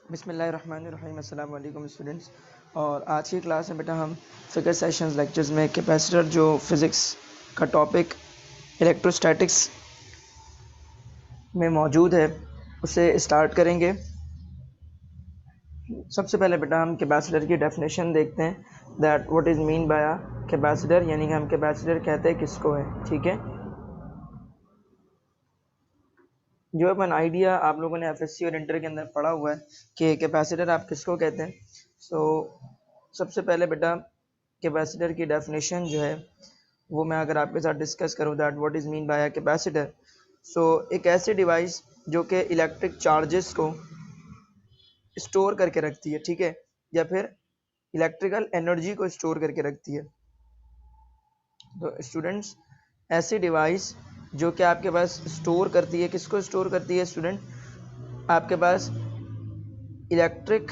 बिस्मिल्लाहिर्रहमानिर्रहीम। अस्सलाम वालेकुम स्टूडेंट्स। और आज की क्लास में बेटा हम फिगर सेशंस लेक्चर्स में कैपेसिटर जो फिज़िक्स का टॉपिक इलेक्ट्रोस्टैटिक्स में मौजूद है उसे स्टार्ट करेंगे। सबसे पहले बेटा हम कैपेसिटर की डेफिनेशन देखते हैं that what is mean by capacitor, यानी कि हम कैपेसिटर कहते हैं किसको है। ठीक है, जो अपन आइडिया आप लोगों ने एफएससी और इंटर के अंदर पढ़ा हुआ है कि कैपेसिटर आप किसको कहते हैं। सबसे पहले बेटा कैपेसिटर की डेफिनेशन जो है वो मैं अगर आपके साथ डिस्कस करूँ that what is mean by capacitor. एक ऐसी डिवाइस जो कि इलेक्ट्रिक चार्जेस को स्टोर करके रखती है, ठीक है, या फिर इलेक्ट्रिकल एनर्जी को स्टोर करके रखती है। तो स्टूडेंट्स, ऐसी डिवाइस जो कि आपके पास स्टोर करती है, किसको स्टोर करती है स्टूडेंट? आपके पास इलेक्ट्रिक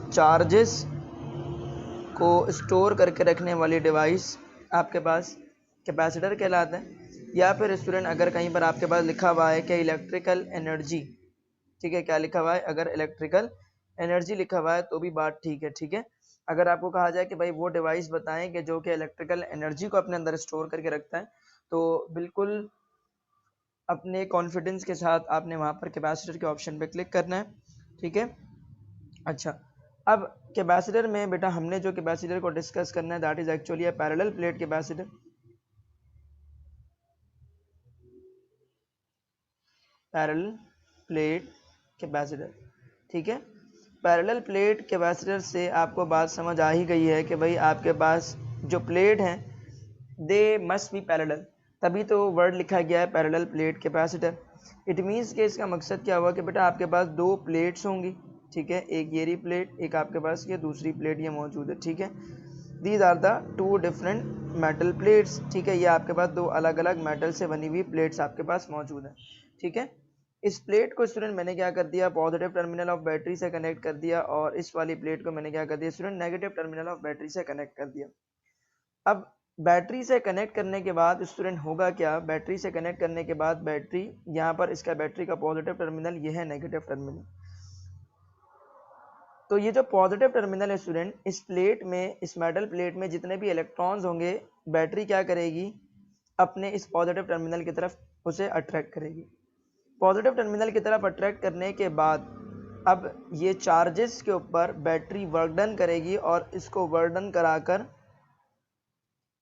चार्जेस को स्टोर करके रखने वाली डिवाइस आपके पास कैपेसिटर कहलाता है। या फिर स्टूडेंट अगर कहीं पर आपके पास लिखा हुआ है कि इलेक्ट्रिकल एनर्जी, ठीक है, क्या लिखा हुआ है? अगर इलेक्ट्रिकल एनर्जी लिखा हुआ है तो भी बात ठीक है। ठीक है, अगर आपको कहा जाए कि भाई वो डिवाइस बताएं कि जो कि इलेक्ट्रिकल एनर्जी को अपने अंदर स्टोर करके रखता है, तो बिल्कुल अपने कॉन्फिडेंस के साथ आपने वहाँ पर कैपेसिटर के ऑप्शन पे क्लिक करना है। ठीक है, अच्छा, अब कैपेसिटर में बेटा हमने जो कैपेसिटर को डिस्कस करना है that is actually a parallel plate capacitor. Parallel plate capacitor, ठीक है। पैरेलल प्लेट कैपेसिटर से आपको बात समझ आ ही गई है कि भाई आपके पास जो प्लेट हैं दे मस्ट बी पैरेलल, तभी तो वर्ड लिखा गया है parallel plate capacitor. It means कि इसका मकसद क्या हुआ कि बेटा आपके पास दो प्लेट्स होंगी, ठीक है, एक ये प्लेट, एक आपके पास ये दूसरी प्लेट ये मौजूद है। ठीक है, these are the two different metal plates. ठीक है, ये आपके पास दो अलग अलग मेटल से बनी हुई प्लेट्स आपके पास मौजूद है। ठीक है, इस प्लेट को स्टूडेंट मैंने क्या कर दिया, पॉजिटिव टर्मिनल ऑफ बैटरी से कनेक्ट कर दिया, और इस वाली प्लेट को मैंने क्या कर दिया student, negative terminal of battery से कनेक्ट कर दिया। अब बैटरी से कनेक्ट करने के बाद स्टूडेंट होगा क्या, बैटरी से कनेक्ट करने के बाद बैटरी, यहाँ पर इसका बैटरी का पॉजिटिव टर्मिनल, यह है नेगेटिव टर्मिनल। तो ये जो पॉजिटिव टर्मिनल है स्टूडेंट, इस प्लेट में, इस मेटल प्लेट में जितने भी इलेक्ट्रॉन्स होंगे, बैटरी क्या करेगी, अपने इस पॉजिटिव टर्मिनल की तरफ उसे अट्रैक्ट करेगी। पॉजिटिव टर्मिनल की तरफ अट्रैक्ट करने के बाद अब ये चार्जेस के ऊपर बैटरी वर्क डन करेगी और इसको वर्क डन कराकर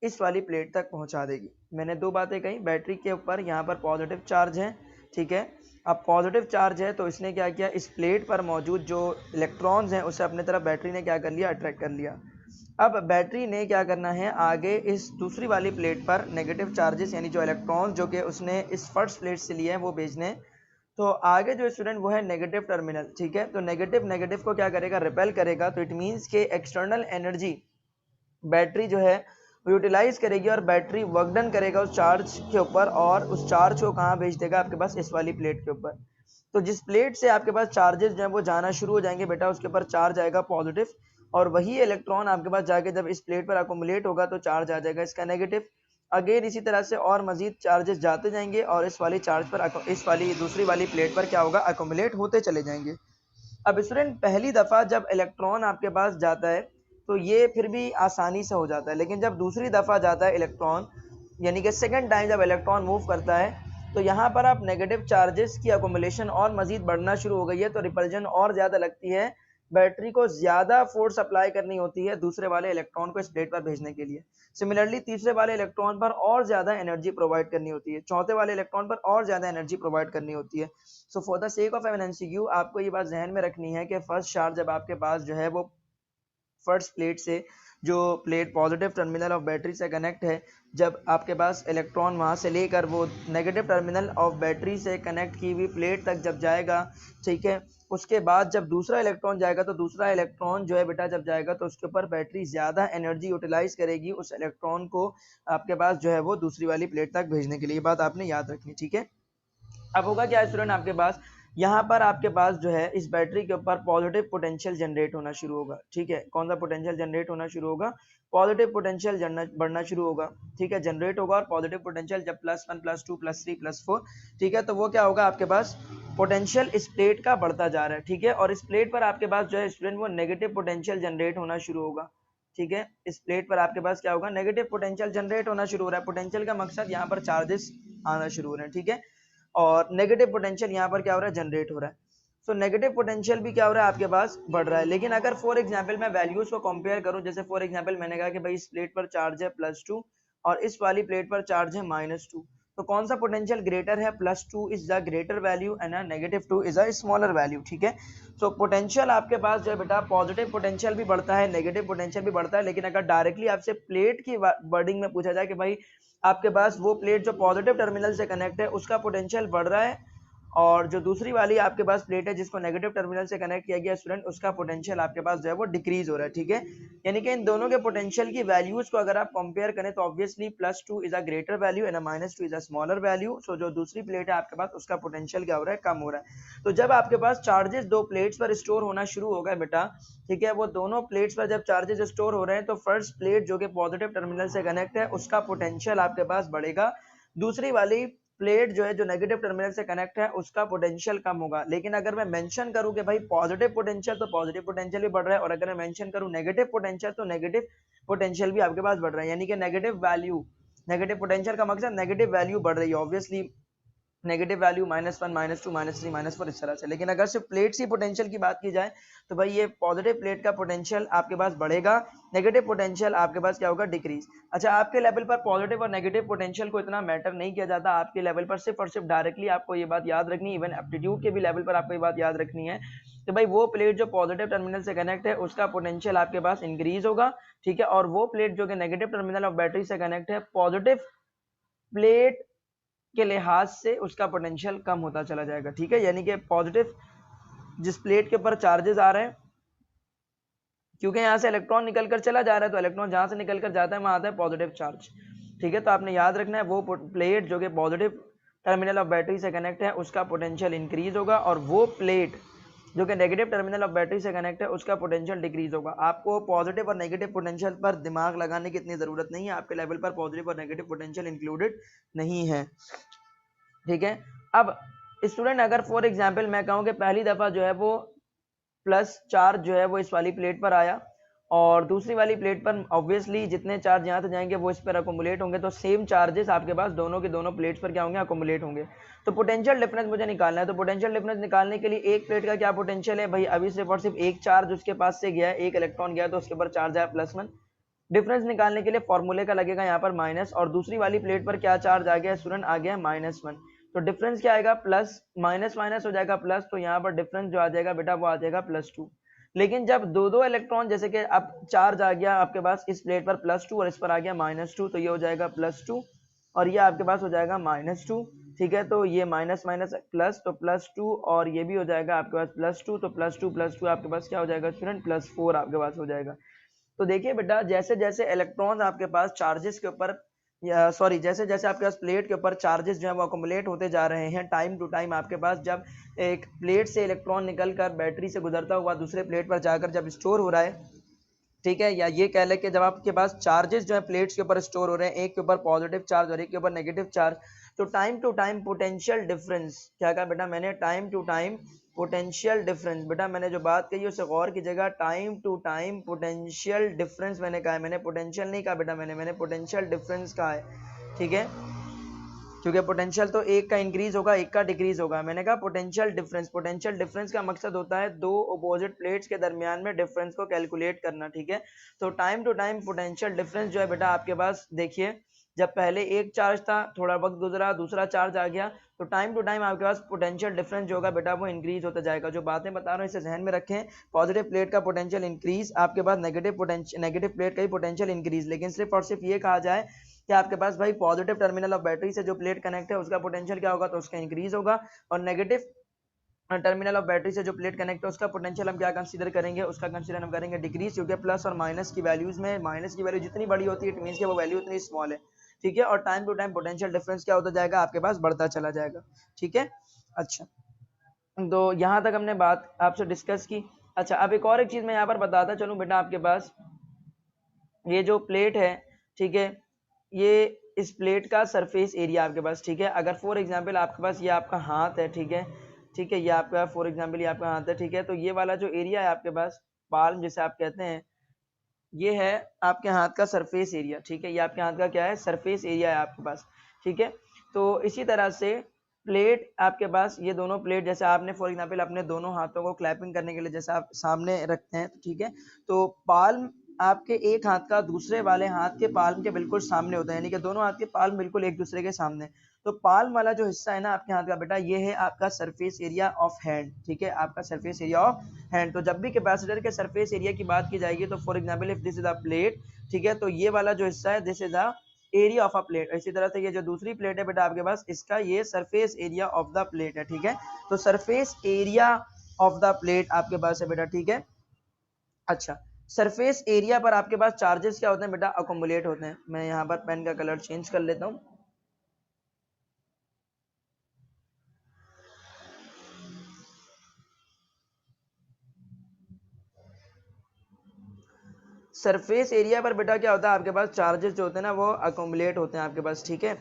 इस वाली प्लेट तक पहुंचा देगी। मैंने दो बातें कही, बैटरी के ऊपर यहाँ पर पॉजिटिव चार्ज है, ठीक है, अब पॉजिटिव चार्ज है तो इसने क्या किया, इस प्लेट पर मौजूद जो इलेक्ट्रॉन्स हैं उसे अपने तरफ बैटरी ने क्या कर लिया, अट्रैक्ट कर लिया। अब बैटरी ने क्या करना है, आगे इस दूसरी वाली प्लेट पर नेगेटिव चार्जेस यानी जो इलेक्ट्रॉन्स जो कि उसने इस फर्स्ट प्लेट से लिए हैं वो भेजने, तो आगे जो स्टूडेंट वो है नेगेटिव टर्मिनल। ठीक है, तो नेगेटिव नेगेटिव को क्या करेगा, रिपेल करेगा। तो इट मीन्स के एक्सटर्नल एनर्जी बैटरी जो है यूटिलाइज करेगी और बैटरी वर्क डन करेगा उस चार्ज के ऊपर, और उस चार्ज को कहाँ भेज देगा, आपके पास इस वाली प्लेट के ऊपर। तो जिस प्लेट से आपके पास चार्जेस जो है वो जाना शुरू हो जाएंगे बेटा, उसके ऊपर चार्ज आएगा पॉजिटिव, और वही इलेक्ट्रॉन आपके पास जाके जब इस प्लेट पर अकोमुलेट होगा तो चार्ज आ जाएगा इसका नेगेटिव। अगेन इसी तरह से और मजीद चार्जेस जाते जाएंगे और इस वाली चार्ज पर, इस वाली दूसरी वाली प्लेट पर क्या होगा, अकोमुलेट होते चले जाएंगे। अब स्टूडेंट पहली दफ़ा जब इलेक्ट्रॉन आपके पास जाता है तो ये फिर भी आसानी से हो जाता है, लेकिन जब दूसरी दफ़ा जाता है इलेक्ट्रॉन, यानी कि सेकंड टाइम जब इलेक्ट्रॉन मूव करता है, तो यहाँ पर आप नेगेटिव चार्जेस की अकोमुलेशन और मजीद बढ़ना शुरू हो गई है, तो रिपल्जन और ज़्यादा लगती है, बैटरी को ज़्यादा फोर्स अप्लाई करनी होती है दूसरे वाले इलेक्ट्रॉन को इस प्लेट पर भेजने के लिए। सिमिलरली तीसरे वाले इलेक्ट्रॉन पर और ज़्यादा एनर्जी प्रोवाइड करनी होती है, चौथे वाले इलेक्ट्रॉन पर और ज़्यादा एनर्जी प्रोवाइड करनी होती है। So for the sake of an MCQ आपको ये बात जहन में रखनी है कि फर्स्ट चार्ज जब आपके पास जो है वो फर्स्ट प्लेट से, जो plate positive terminal of battery से कनेक्ट है, जब आपके पास इलेक्ट्रॉन वहाँ से लेकर वो नेगेटिव टर्मिनल ऑफ बैटरी से कनेक्ट की हुई प्लेट तक जब जाएगा, ठीक है, उसके बाद जब दूसरा इलेक्ट्रॉन जाएगा तो दूसरा इलेक्ट्रॉन जो है बेटा जब जाएगा तो उसके ऊपर बैटरी ज़्यादा एनर्जी यूटिलाइज करेगी उस इलेक्ट्रॉन को आपके पास जो है वो दूसरी वाली प्लेट तक भेजने के लिए। बात आपने याद रखनी, ठीक है। अब होगा क्या स्टूडेंट, आपके पास यहाँ पर आपके पास जो है इस बैटरी के ऊपर पॉजिटिव पोटेंशियल जनरेट होना शुरू होगा, ठीक है। कौन सा पोटेंशियल जनरेट होना शुरू होगा? पॉजिटिव पोटेंशियल बढ़ना शुरू होगा, ठीक है, जनरेट होगा। और पॉजिटिव पोटेंशियल जब +1 +2 +3 +4, ठीक है, तो वो क्या होगा आपके पास पोटेंशियल इस प्लेट का बढ़ता जा रहा है, ठीक है। और इस प्लेट पर आपके पास जो है स्टूडेंट वो नेगेटिव पोटेंशियल जनरेट होना शुरू होगा, ठीक है। इस प्लेट पर आपके पास क्या होगा? नेगेटिव पोटेंशियल जनरेट होना शुरू हो रहा है। पोटेंशियल का मकसद यहाँ पर चार्जेस आना शुरू हो रहे हैं, ठीक है। और नेगेटिव पोटेंशियल यहाँ पर क्या हो रहा है? जनरेट हो रहा है। सो नेगेटिव पोटेंशियल भी क्या हो रहा है आपके पास? बढ़ रहा है। लेकिन अगर फॉर एग्जांपल मैं वैल्यूज को कंपेयर करूं, जैसे फॉर एग्जांपल मैंने कहा कि भाई इस प्लेट पर चार्ज है +2 और इस वाली प्लेट पर चार्ज है -2, तो कौन सा पोटेंशियल ग्रेटर है? +2 is the greater value and -2 is a smaller value, ठीक है। सो पोटेंशियल आपके पास जो है बेटा पॉजिटिव पोटेंशियल भी बढ़ता है, नेगेटिव पोटेंशियल भी बढ़ता है। लेकिन अगर डायरेक्टली आपसे प्लेट की वर्डिंग में पूछा जाए कि भाई आपके पास वो प्लेट जो पॉजिटिव टर्मिनल से कनेक्ट है उसका पोटेंशियल बढ़ रहा है, और जो दूसरी वाली आपके पास प्लेट है जिसको नेगेटिव टर्मिनल से कनेक्ट किया गया स्टूडेंट, उसका पोटेंशियल आपके पास जो है वो डिक्रीज हो रहा है, ठीक है। यानी कि इन दोनों के पोटेंशियल की वैल्यूज को अगर आप कंपेयर करें तो obviously +2 is a greater value and -2 is a smaller value. So जो दूसरी प्लेट है आपके पास उसका पोटेंशियल क्या हो रहा है? कम हो रहा है। तो जब आपके पास चार्जेस दो प्लेट्स पर स्टोर होना शुरू हो गए बेटा, ठीक है, वो दोनों प्लेट्स पर जब चार्जेस स्टोर हो रहे हैं तो फर्स्ट प्लेट जो कि पॉजिटिव टर्मिनल से कनेक्ट है उसका पोटेंशियल आपके पास बढ़ेगा, दूसरी वाली प्लेट जो है जो नेगेटिव टर्मिनल से कनेक्ट है उसका पोटेंशियल कम होगा। लेकिन अगर मैं मेंशन करूं कि भाई पॉजिटिव पोटेंशियल, तो पॉजिटिव पोटेंशियल भी बढ़ रहा है, और अगर मैं मेंशन करूं नेगेटिव पोटेंशियल तो नेगेटिव पोटेंशियल भी आपके पास बढ़ रहा है। यानी कि नेगेटिव वैल्यू, नेगेटिव पोटेंशियल का मकसद नेगेटिव वैल्यू बढ़ रही है, ऑब्वियसली नेगेटिव वैल्यू -1 -2 -3 -4 इस तरह से। लेकिन अगर सिर्फ प्लेट्स की पोटेंशियल की बात की जाए तो भाई ये पॉजिटिव प्लेट का पोटेंशियल आपके पास बढ़ेगा, नेगेटिव पोटेंशियल आपके पास क्या होगा? डिक्रीज। अच्छा, आपके लेवल पर पॉजिटिव और नेगेटिव पोटेंशियल को इतना मैटर नहीं किया जाता, आपके लेवल पर सिर्फ और सिर्फ डायरेक्टली आपको ये बात याद रखनी है, इवन एप्टीट्यूड के भी लेवल पर आपको ये बात याद रखनी है कि भाई वो प्लेट जो पॉजिटिव टर्मिनल से कनेक्ट है उसका पोटेंशियल आपके पास इंक्रीज होगा, ठीक है। और वो प्लेट जो कि नेगेटिव टर्मिनल ऑफ बैटरी से कनेक्ट है, पॉजिटिव प्लेट के लिहाज से उसका पोटेंशियल कम होता चला जाएगा, ठीक है। यानी कि पॉजिटिव जिस प्लेट के ऊपर चार्जेस आ रहे हैं, क्योंकि यहाँ से इलेक्ट्रॉन निकलकर चला जा रहा है तो इलेक्ट्रॉन जहां से निकलकर जाता है वहां आता है पॉजिटिव चार्ज, ठीक है। तो आपने याद रखना है वो प्लेट जो कि पॉजिटिव टर्मिनल ऑफ बैटरी से कनेक्ट है उसका पोटेंशियल इंक्रीज होगा, और वो प्लेट जो कि नेगेटिव टर्मिनल ऑफ बैटरी से कनेक्ट है उसका पोटेंशियल डिक्रीज होगा। आपको पॉजिटिव और नेगेटिव पोटेंशियल पर दिमाग लगाने की इतनी जरूरत नहीं है, आपके लेवल पर पॉजिटिव और नेगेटिव पोटेंशियल इंक्लूडेड नहीं है, ठीक है। अब स्टूडेंट अगर फॉर एग्जांपल मैं कहूं कि पहली दफा जो है वो प्लस चार्ज जो है वो इस वाली प्लेट पर आया, और दूसरी वाली प्लेट पर ऑब्वियसली जितने चार्ज यहाँ से जाएंगे वो इस पर अकोमुलेट होंगे, तो सेम चार्जेस आपके पास दोनों के दोनों प्लेट्स पर क्या होंगे? अकोमुलेट होंगे। तो पोटेंशियल डिफरेंस मुझे निकालना है, तो पोटेंशियल डिफरेंस निकालने के लिए एक प्लेट का क्या पोटेंशियल है भाई? अभी सिर्फ और सिर्फ एक चार्ज उसके पास से गया है, एक इलेक्ट्रॉन गया तो उसके ऊपर चार्ज आया +1। डिफरेंस निकालने के लिए फॉर्मूले का लगेगा यहाँ पर माइनस, और दूसरी वाली प्लेट पर क्या चार्ज आ गया स्टूडेंट? आ गया -1। तो डिफरेंस क्या आएगा? प्लस माइनस माइनस हो जाएगा प्लस, तो यहाँ पर डिफरेंस जो आ जाएगा बेटा वो आ जाएगा +2। लेकिन जब दो दो इलेक्ट्रॉन, जैसे कि अब चार्ज आ गया आपके पास इस प्लेट पर +2 और इस पर आ गया -2, तो ये हो जाएगा +2 और ये आपके पास हो जाएगा -2, ठीक है। तो ये माइनस माइनस प्लस, तो +2 और ये भी हो जाएगा आपके पास +2, तो +2 आपके पास क्या हो जाएगा स्टूडेंट? +4 आपके पास हो जाएगा। तो देखिए बेटा जैसे जैसे इलेक्ट्रॉन आपके पास चार्जेस के ऊपर, या सॉरी जैसे जैसे आपके पास प्लेट के ऊपर चार्जेस जो है वो अकोमुलेट होते जा रहे हैं, टाइम टू टाइम आपके पास जब एक प्लेट से इलेक्ट्रॉन निकलकर बैटरी से गुजरता हुआ दूसरे प्लेट पर जाकर जब स्टोर हो रहा है, ठीक है, या ये कह लें कि जब आपके पास चार्जेस जो है प्लेट्स के ऊपर स्टोर हो रहे हैं, एक के ऊपर पॉजिटिव चार्ज और एक के ऊपर नेगेटिव चार्ज, तो time to time potential difference, क्या कहा बेटा मैंने? Time to time potential difference. बेटा मैंने जो बात कही उसे गौर कीजिएगा, time to time potential difference मैंने कहा है, मैंने पोटेंशियल नहीं कहा बेटा, मैंने पोटेंशियल डिफरेंस कहा है, ठीक है, क्योंकि पोटेंशियल तो एक का इंक्रीज होगा एक का डिक्रीज होगा। मैंने कहा पोटेंशियल डिफरेंस, पोटेंशियल डिफरेंस का मकसद होता है दो अपोजिट प्लेट्स के दरमियान में डिफरेंस को कैलकुलेट करना, ठीक है। तो time to time potential difference जो है बेटा आपके पास देखिए, जब पहले एक चार्ज था, थोड़ा वक्त गुजरा, दूसरा चार्ज आ गया, तो टाइम टू टाइम आपके पास पोटेंशियल डिफरेंस जो होगा बेटा वो इंक्रीज होता जाएगा। जो बातें बता रहा हूँ इसे ध्यान में रखें, पॉजिटिव प्लेट का पोटेंशियल इंक्रीज, आपके पास नेगेटिव प्लेट का ही पोटेंशियल इंक्रीज। लेकिन सिर्फ और सिर्फ ये कहा जाए कि आपके पास भाई पॉजिटिव टर्मिनल ऑफ बैटरी से जो प्लेट कनेक्ट है उसका पोटेंशियल क्या होगा? तो उसका इंक्रीज होगा, और नेगेटिव टर्मिनल ऑफ बैटरी से जो प्लेट कनेक्ट है उसका पोटेंशियल हम क्या कंसीडर करेंगे? उसका कंसीडर हम करेंगे डिक्रीज, क्योंकि प्लस और माइनस की वैल्यूज में माइनस की वैल्यू जितनी बड़ी होती है इट मींस कि वो वैल्यू उतनी स्मॉल है, ठीक है। और time to time potential difference क्या होता जाएगा? आपके पास बढ़ता चला जाएगा, ठीक है। अच्छा तो यहाँ तक हमने बात आपसे डिस्कस की। अच्छा, अब एक और एक चीज़ मैं यहाँ पर बताता चलूँ बेटा, आपके पास ये जो प्लेट है, ठीक है, ये इस प्लेट का सरफेस एरिया आपके पास, ठीक है, अगर फॉर एग्जांपल आपके पास ये आपका हाथ है, ठीक है, ठीक है, ये आपका फॉर एग्जांपल ये आपका हाथ है, ठीक है, तो ये वाला जो एरिया है आपके पास, पाल्म जिसे आप कहते हैं, ये है आपके हाथ का सरफेस एरिया, ठीक है, ये आपके हाथ का क्या है, सरफेस एरिया है आपके पास, ठीक है। तो इसी तरह से प्लेट आपके पास, ये दोनों प्लेट जैसे आपने फॉर एग्जांपल अपने दोनों हाथों को क्लैपिंग करने के लिए जैसे आप सामने रखते हैं, ठीक है, तो पाल्म आपके एक हाथ का दूसरे वाले हाथ के पाल्म के बिल्कुल सामने होता है, यानी कि दोनों हाथ के पाल्म बिल्कुल एक दूसरे के सामने। तो पाल्म वाला जो हिस्सा है ना आपके हाथ का बेटा, ये है आपका सरफेस एरिया ऑफ हैंड, ठीक है, आपका सरफेस एरिया ऑफ हैंड। तो जब भी कैपेसिटर के सरफेस एरिया की बात की जाएगी, तो for example if this is a plate, ठीक है, तो ये वाला जो हिस्सा है this is a area of a plate. इसी तरह से ये जो दूसरी प्लेट है बेटा आपके पास, इसका ये surface area of the plate है, ठीक है। तो surface area of the plate आपके पास है बेटा, ठीक है। अच्छा, सरफेस एरिया पर आपके पास चार्जेस क्या होते हैं बेटा, अकोमुलेट होते हैं। मैं यहाँ पर पेन का कलर चेंज कर लेता हूँ। सरफेस एरिया पर बेटा क्या होता है आपके पास, चार्जेस जो होते हैं ना वो अकोमुलेट होते हैं आपके पास, ठीक है,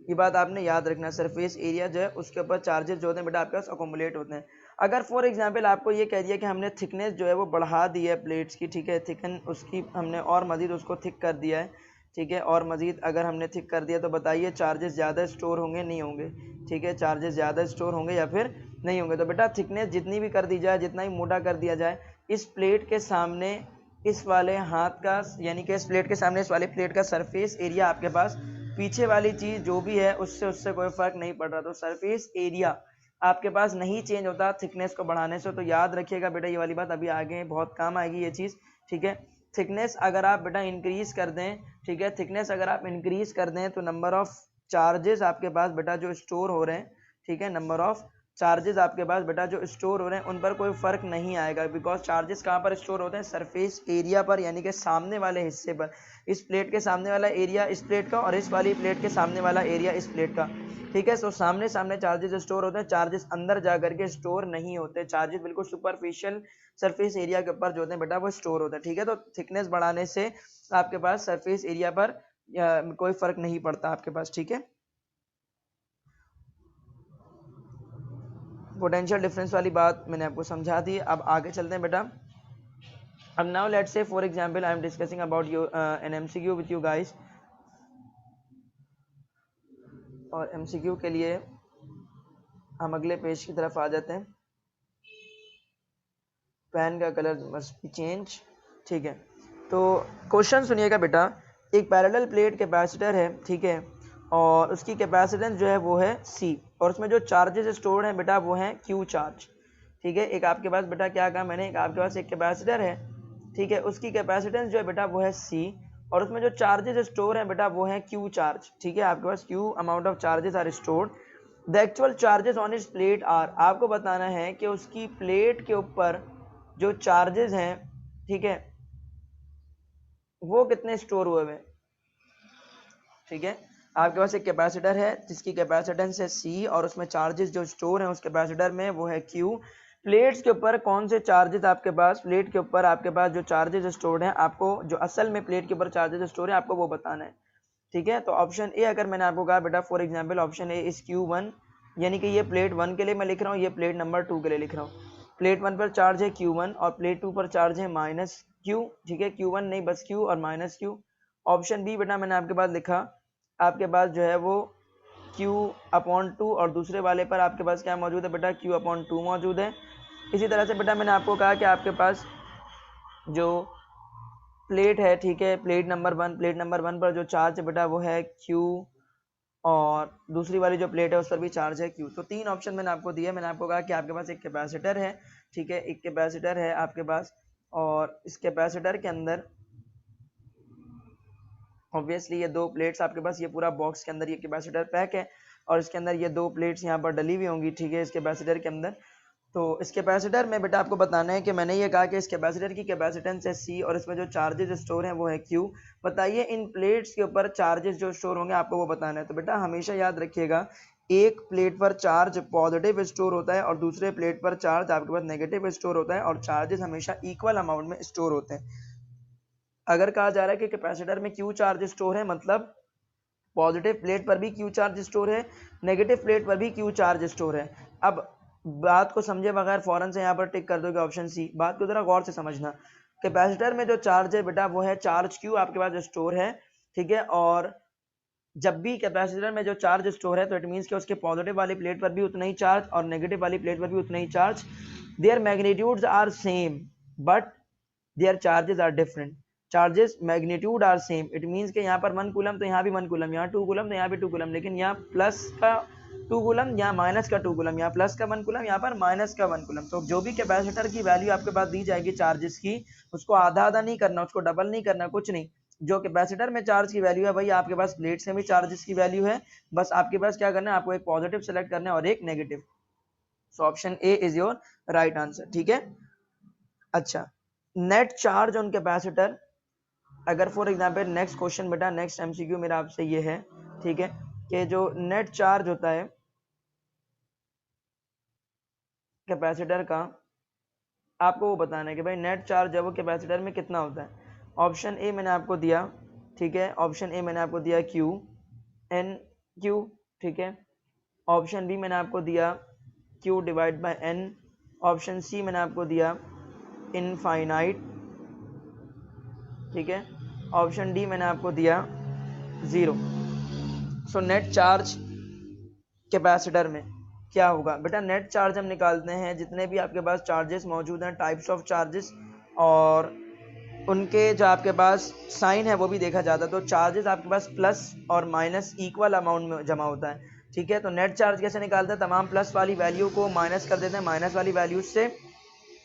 ये बात आपने याद रखना। सरफेस एरिया जो है उसके ऊपर चार्जेस जो होते हैं बेटा आपके पास अकोमुलेट होते हैं। अगर फॉर एग्जांपल आपको ये कह दिया कि हमने थिकनेस जो है वो बढ़ा दी है प्लेट्स की, ठीक है, थिकन उसकी हमने और मजीद उसको थिक कर दिया है, ठीक है, और मजीद अगर हमने थिक कर दिया, तो बताइए चार्जेस ज़्यादा स्टोर होंगे नहीं होंगे, ठीक है, चार्जेस ज़्यादा स्टोर होंगे या फिर नहीं होंगे। तो बेटा थिकनेस जितनी भी कर दी जाए, जितना ही मोटा कर दिया जाए, इस प्लेट के सामने इस वाले हाथ का, यानी कि इस प्लेट के सामने इस वाली प्लेट का सरफेस एरिया आपके पास पीछे वाली चीज जो भी है उससे कोई फर्क नहीं पड़ रहा। तो सरफेस एरिया आपके पास नहीं चेंज होता थिकनेस को बढ़ाने से। तो याद रखिएगा बेटा ये वाली बात, अभी आगे बहुत काम आएगी ये चीज, ठीक है। थिकनेस अगर आप बेटा इंक्रीज कर दें, ठीक है, थिकनेस अगर आप इंक्रीज कर दें, तो नंबर ऑफ चार्जेस आपके पास बेटा जो स्टोर हो रहे हैं, ठीक है, नंबर ऑफ चार्जेस आपके पास बेटा जो स्टोर हो रहे हैं उन पर कोई फर्क नहीं आएगा, बिकॉज चार्जेस कहाँ पर स्टोर होते हैं, सरफेस एरिया पर, यानी कि सामने वाले हिस्से पर। इस प्लेट के सामने वाला एरिया इस प्लेट का, और इस वाली प्लेट के सामने वाला एरिया इस प्लेट का, ठीक है। तो सामने सामने चार्जेस स्टोर होते हैं, चार्जेस अंदर जा करके स्टोर नहीं होते, चार्जेस बिल्कुल सुपरफिशियल सरफेस एरिया के ऊपर जो होते हैं बेटा वो स्टोर होता है, ठीक है। तो थिकनेस बढ़ाने से आपके पास सरफेस एरिया पर कोई फर्क नहीं पड़ता आपके पास, ठीक है। पोटेंशियल डिफरेंस वाली बात मैंने आपको समझा दी। अब आगे चलते हैं बेटा। अब now let's say for example I am discussing about you an MCQ with you guys, और एमसीक्यू के लिए हम अगले पेज की तरफ आ जाते हैं। पेन का कलर मस्ट बी चेंज, ठीक है। तो क्वेश्चन सुनिएगा बेटा, एक पैरेलल प्लेट कैपेसिटर है, ठीक है, और उसकी कैपेसिटेंस जो है वो है C, और उसमें जो चार्जेस स्टोर्ड हैं बेटा वो हैं Q चार्ज, ठीक है। एक आपके पास बेटा क्या कहा मैंने, एक आपके पास एक कैपेसिटर है, ठीक है, उसकी कैपेसिटेंस जो है बेटा वो है C, और उसमें जो चार्जेस स्टोर हैं बेटा वो हैं Q चार्ज, ठीक है, आपके पास Q amount of charges are stored. The actual charges on its plate are, आपको बताना है कि उसकी प्लेट के ऊपर जो चार्जेस हैं, ठीक है, वो कितने स्टोर हुए हैं, ठीक है। आपके पास एक कैपेसिटर है जिसकी कैपेसिटेंस है C, और उसमें चार्जेस जो स्टोर हैं उस कैपेसिटर में वो है Q। प्लेट्स के ऊपर कौन से चार्जेस आपके पास, प्लेट के ऊपर आपके पास जो चार्जेस स्टोर्ड हैं, आपको जो असल में प्लेट के ऊपर चार्जेस स्टोर है आपको वो बताना है, ठीक है। तो ऑप्शन ए, अगर मैंने आपको कहा बेटा for example option A is Q1, यानी कि ये प्लेट 1 के लिए मैं लिख रहा हूँ, ये प्लेट नंबर 2 के लिए लिख रहा हूँ। प्लेट 1 पर चार्ज है Q1 और प्लेट 2 पर चार्ज है -Q, ठीक है, Q1 नहीं बस Q और -Q। ऑप्शन बी बेटा मैंने आपके पास लिखा, आपके पास जो है वो Q/2, और दूसरे वाले पर आपके पास क्या मौजूद है बेटा, Q/2 मौजूद है। इसी तरह से बेटा मैंने आपको कहा कि आपके पास जो प्लेट है, ठीक है, प्लेट नंबर 1 पर जो चार्ज है बेटा वो है Q, और दूसरी वाली जो प्लेट है उस पर भी चार्ज है Q। तो 3 ऑप्शन मैंने आपको दिए। मैंने आपको कहा कि आपके पास एक कैपेसिटर है, ठीक है, एक कैपेसिटर है आपके पास, और इस कैपेसिटर के अंदर ऑब्वियसली ये 2 प्लेट्स आपके पास, ये पूरा बॉक्स के अंदर ये कैपेसिटर पैक है, और इसके अंदर ये 2 प्लेट्स यहाँ पर डली हुई होंगी, ठीक है, इस कैपेसिटर के अंदर। तो इस कैपेसिटर में बेटा आपको बताना है कि मैंने ये कहा कि इस कैपेसिटर की कैपेसिटेंस है C, और इसमें जो चार्जेस स्टोर हैं वो है Q। बताइए इन प्लेट्स के ऊपर चार्जेस जो स्टोर होंगे आपको वो बताना है। तो बेटा हमेशा याद रखिएगा एक प्लेट पर चार्ज पॉजिटिव स्टोर होता है और दूसरे प्लेट पर चार्ज आपके पास नेगेटिव स्टोर होता है, और चार्जेस हमेशा इक्वल अमाउंट में स्टोर होते हैं। अगर कहा जा रहा है कि कैपेसिटर में क्यू चार्ज स्टोर है, मतलब पॉजिटिव प्लेट पर भी क्यू चार्ज स्टोर है, नेगेटिव प्लेट पर भी क्यू चार्ज स्टोर है। अब बात को समझे बगैर फौरन से यहाँ पर टिक कर दोगे ऑप्शन सी। बात को जरा गौर से समझना, कैपेसिटर में जो चार्ज है बेटा वो है चार्ज क्यू आपके पास स्टोर है, ठीक है। और जब भी कैपेसिटर में जो चार्ज स्टोर है तो इट मीन्स कि उसके पॉजिटिव वाली प्लेट पर भी उतना ही चार्ज और नेगेटिव वाली प्लेट पर भी उतना ही charge. Their magnitudes are same but their charges are different. Charges magnitude are same, it means कि यहाँ पर 1 कूलम तो यहाँ भी 1 कूलम, यहाँ 2 कूलम तो यहाँ भी 2 कूलम, लेकिन यहाँ प्लस का 2 कूलम, यहाँ माइनस का 2 कूलम, यहाँ प्लस का 1 कूलम, यहाँ पर माइनस का 1 कूलम। तो जो भी कैपेसिटर की वैल्यू आपके पास दी जाएगी चार्जेस की, उसको आधा आधा नहीं करना, उसको डबल नहीं करना, कुछ नहीं। जो कैपेसिटर में चार्ज की वैल्यू है भाई आपके पास प्लेट से भी चार्जेस की वैल्यू है, बस आपके पास क्या करना है, आपको एक पॉजिटिव सेलेक्ट करना है और एक negative. So option A is your right answer, ठीक है। अच्छा, नेट चार्ज ऑन कैपेसिटर, अगर फॉर एग्जांपल नेक्स्ट क्वेश्चन बेटा, नेक्स्ट एमसीक्यू मेरा आपसे ये है, ठीक है, कि जो नेट चार्ज होता है कैपेसिटर का, आपको वो बताना है कि भाई नेट चार्ज है वो कैपेसिटर में कितना होता है। ऑप्शन ए मैंने आपको दिया, ठीक है, ऑप्शन ए मैंने आपको दिया क्यू एन क्यू, ठीक है। ऑप्शन बी मैंने आपको दिया Q divide by N. Option C मैंने आपको दिया इनफाइनाइट, ठीक है। ऑप्शन डी मैंने आपको दिया 0। सो नेट चार्ज कैपेसिटर में क्या होगा बेटा, नेट चार्ज हम निकालते हैं जितने भी आपके पास चार्जेस मौजूद हैं, टाइप्स ऑफ चार्जेस, और उनके जो आपके पास साइन है वो भी देखा जाता है। तो चार्जेस आपके पास प्लस और माइनस इक्वल अमाउंट में जमा होता है, ठीक है। तो नेट चार्ज कैसे निकालते हैं, तमाम प्लस वाली वैल्यू को माइनस कर देते हैं माइनस वाली वैल्यू से,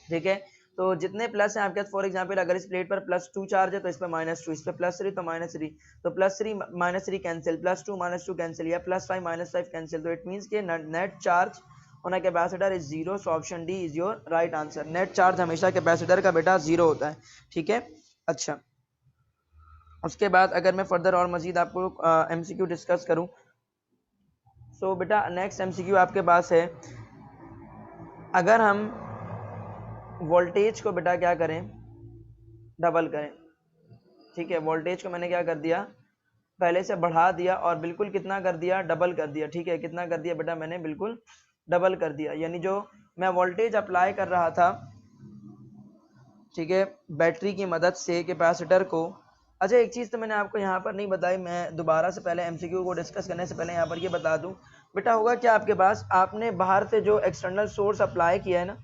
ठीक है। तो जितने प्लस हैं आपके पास, फॉर एग्जांपल अगर इस प्लेट पर +2 चार्ज है तो इस पर -2, इस पर +3 तो -3, तो +3 -3 कैंसिल, +2 -2 कैंसिल, या +5 -5 कैंसिल। तो इट मींस के net charge on a capacitor is 0। So option D is your right answer. Net charge हमेशा कैपेसिटर का बेटा 0 होता है, ठीक है। अच्छा, उसके बाद अगर मैं फर्दर और मजीद आपको एमसीक्यू डिस्कस करूं, सो बेटा नेक्स्ट एमसीक्यू आपके पास है, अगर हम वोल्टेज को बेटा क्या करें, डबल करें, ठीक है। वोल्टेज को मैंने क्या कर दिया, पहले से बढ़ा दिया और बिल्कुल कितना कर दिया, डबल कर दिया, ठीक है। कितना कर दिया बेटा, मैंने बिल्कुल डबल कर दिया, यानी जो मैं वोल्टेज अप्लाई कर रहा था, ठीक है, बैटरी की मदद से कैपेसिटर को। अच्छा, एक चीज़ तो मैंने आपको यहाँ पर नहीं बताई, मैं दोबारा से पहले एमसीक्यू को डिस्कस करने से पहले यहाँ पर ये बता दूँ बेटा, होगा क्या आपके पास, आपने बाहर से जो एक्सटर्नल सोर्स अप्लाई किया है ना,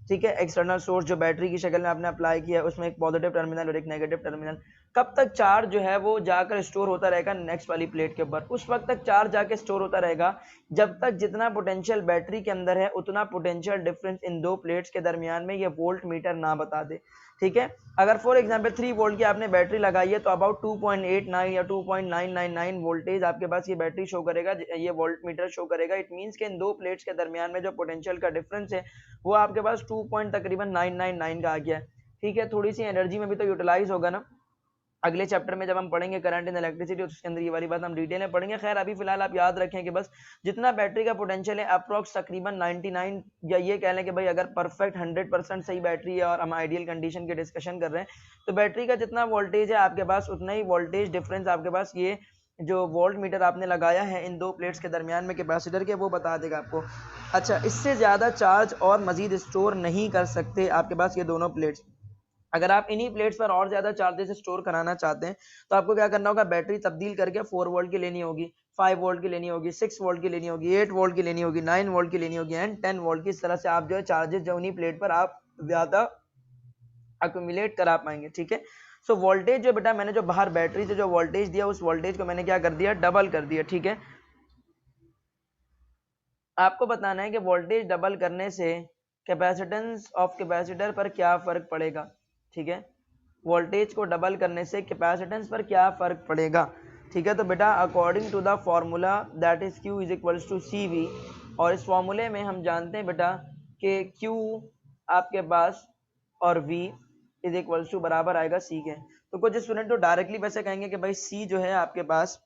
ठीक है, एक्सटर्नल सोर्स जो बैटरी की शक्ल में आपने अप्लाई किया है, उसमें एक पॉजिटिव टर्मिनल और एक नेगेटिव टर्मिनल, कब तक चार्ज जो है वो जाकर स्टोर होता रहेगा नेक्स्ट वाली प्लेट के ऊपर, उस वक्त तक चार्ज जाके स्टोर होता रहेगा जब तक जितना पोटेंशियल बैटरी के अंदर है उतना पोटेंशियल डिफरेंस इन दो प्लेट्स के दरमियान में ये वोल्ट मीटर ना बता दे, ठीक है। अगर फॉर एग्जांपल 3 वोल्ट की आपने बैटरी लगाई है तो अबाउट 2.89 या 2.999 वोल्टेज आपके पास ये बैटरी शो करेगा, ये वोल्ट मीटर शो करेगा। इट मींस के इन दो प्लेट्स के दरमियान में जो पोटेंशियल का डिफरेंस है वो आपके पास 2.999 का आ गया है, ठीक है। थोड़ी सी एनर्जी में भी तो यूटिलाइज होगा ना, अगले चैप्टर में जब हम पढ़ेंगे करंट इन इलेक्ट्रिसिटी उसके अंदर ये वाली बात हम डिटेल में पढ़ेंगे। खैर अभी फिलहाल आप याद रखें कि बस जितना बैटरी का पोटेंशियल है अप्रॉक्स तकरीबन 99, या ये कह लें कि भाई अगर परफेक्ट 100% सही बैटरी है और हम आइडियल कंडीशन के डिस्कशन कर रहे हैं तो बैटरी का जितना वोल्टेज है आपके पास उतना ही वोल्टेज डिफरेंस आपके पास ये जो वोल्ट मीटर आपने लगाया है इन दो प्लेट्स के दरमियान में कैपेसिटर के, वो बता देगा आपको। अच्छा, इससे ज़्यादा चार्ज और मजीद स्टोर नहीं कर सकते आपके पास ये दोनों प्लेट्स। अगर आप इन्हीं प्लेट्स पर और ज्यादा चार्जेस स्टोर कराना चाहते हैं तो आपको क्या करना होगा, बैटरी तब्दील करके 4 वोल्ट की लेनी होगी, 5 वोल्ट की लेनी होगी, 6 वोल्ट की लेनी होगी, 8 वोल्ट की लेनी होगी, 9 वोल्ट की लेनी होगी एंड 10 वोल्ट की। इस तरह से आप जो है चार्जेस जो उन्हीं प्लेट पर आप ज्यादा अक्यूमुलेट करा पाएंगे, ठीक है। सो वोल्टेज जो बेटा मैंने जो बाहर बैटरी से जो वोल्टेज दिया उस वोल्टेज को मैंने क्या कर दिया, डबल कर दिया, ठीक है। आपको बताना है कि वोल्टेज डबल करने से कैपेसिटेंस ऑफ कैपेसिटर पर क्या फर्क पड़ेगा, ठीक है। वोल्टेज को डबल करने से कैपेसिटेंस पर क्या फर्क पड़ेगा, ठीक है। तो बेटा according to the formula that is Q is equals to CV, और इस फॉर्मूले में हम जानते हैं बेटा कि Q आपके पास और V इज इक्वल्स टू बराबर आएगा C के। तो कुछ स्टूडेंट तो डायरेक्टली वैसे कहेंगे कि भाई C जो है आपके पास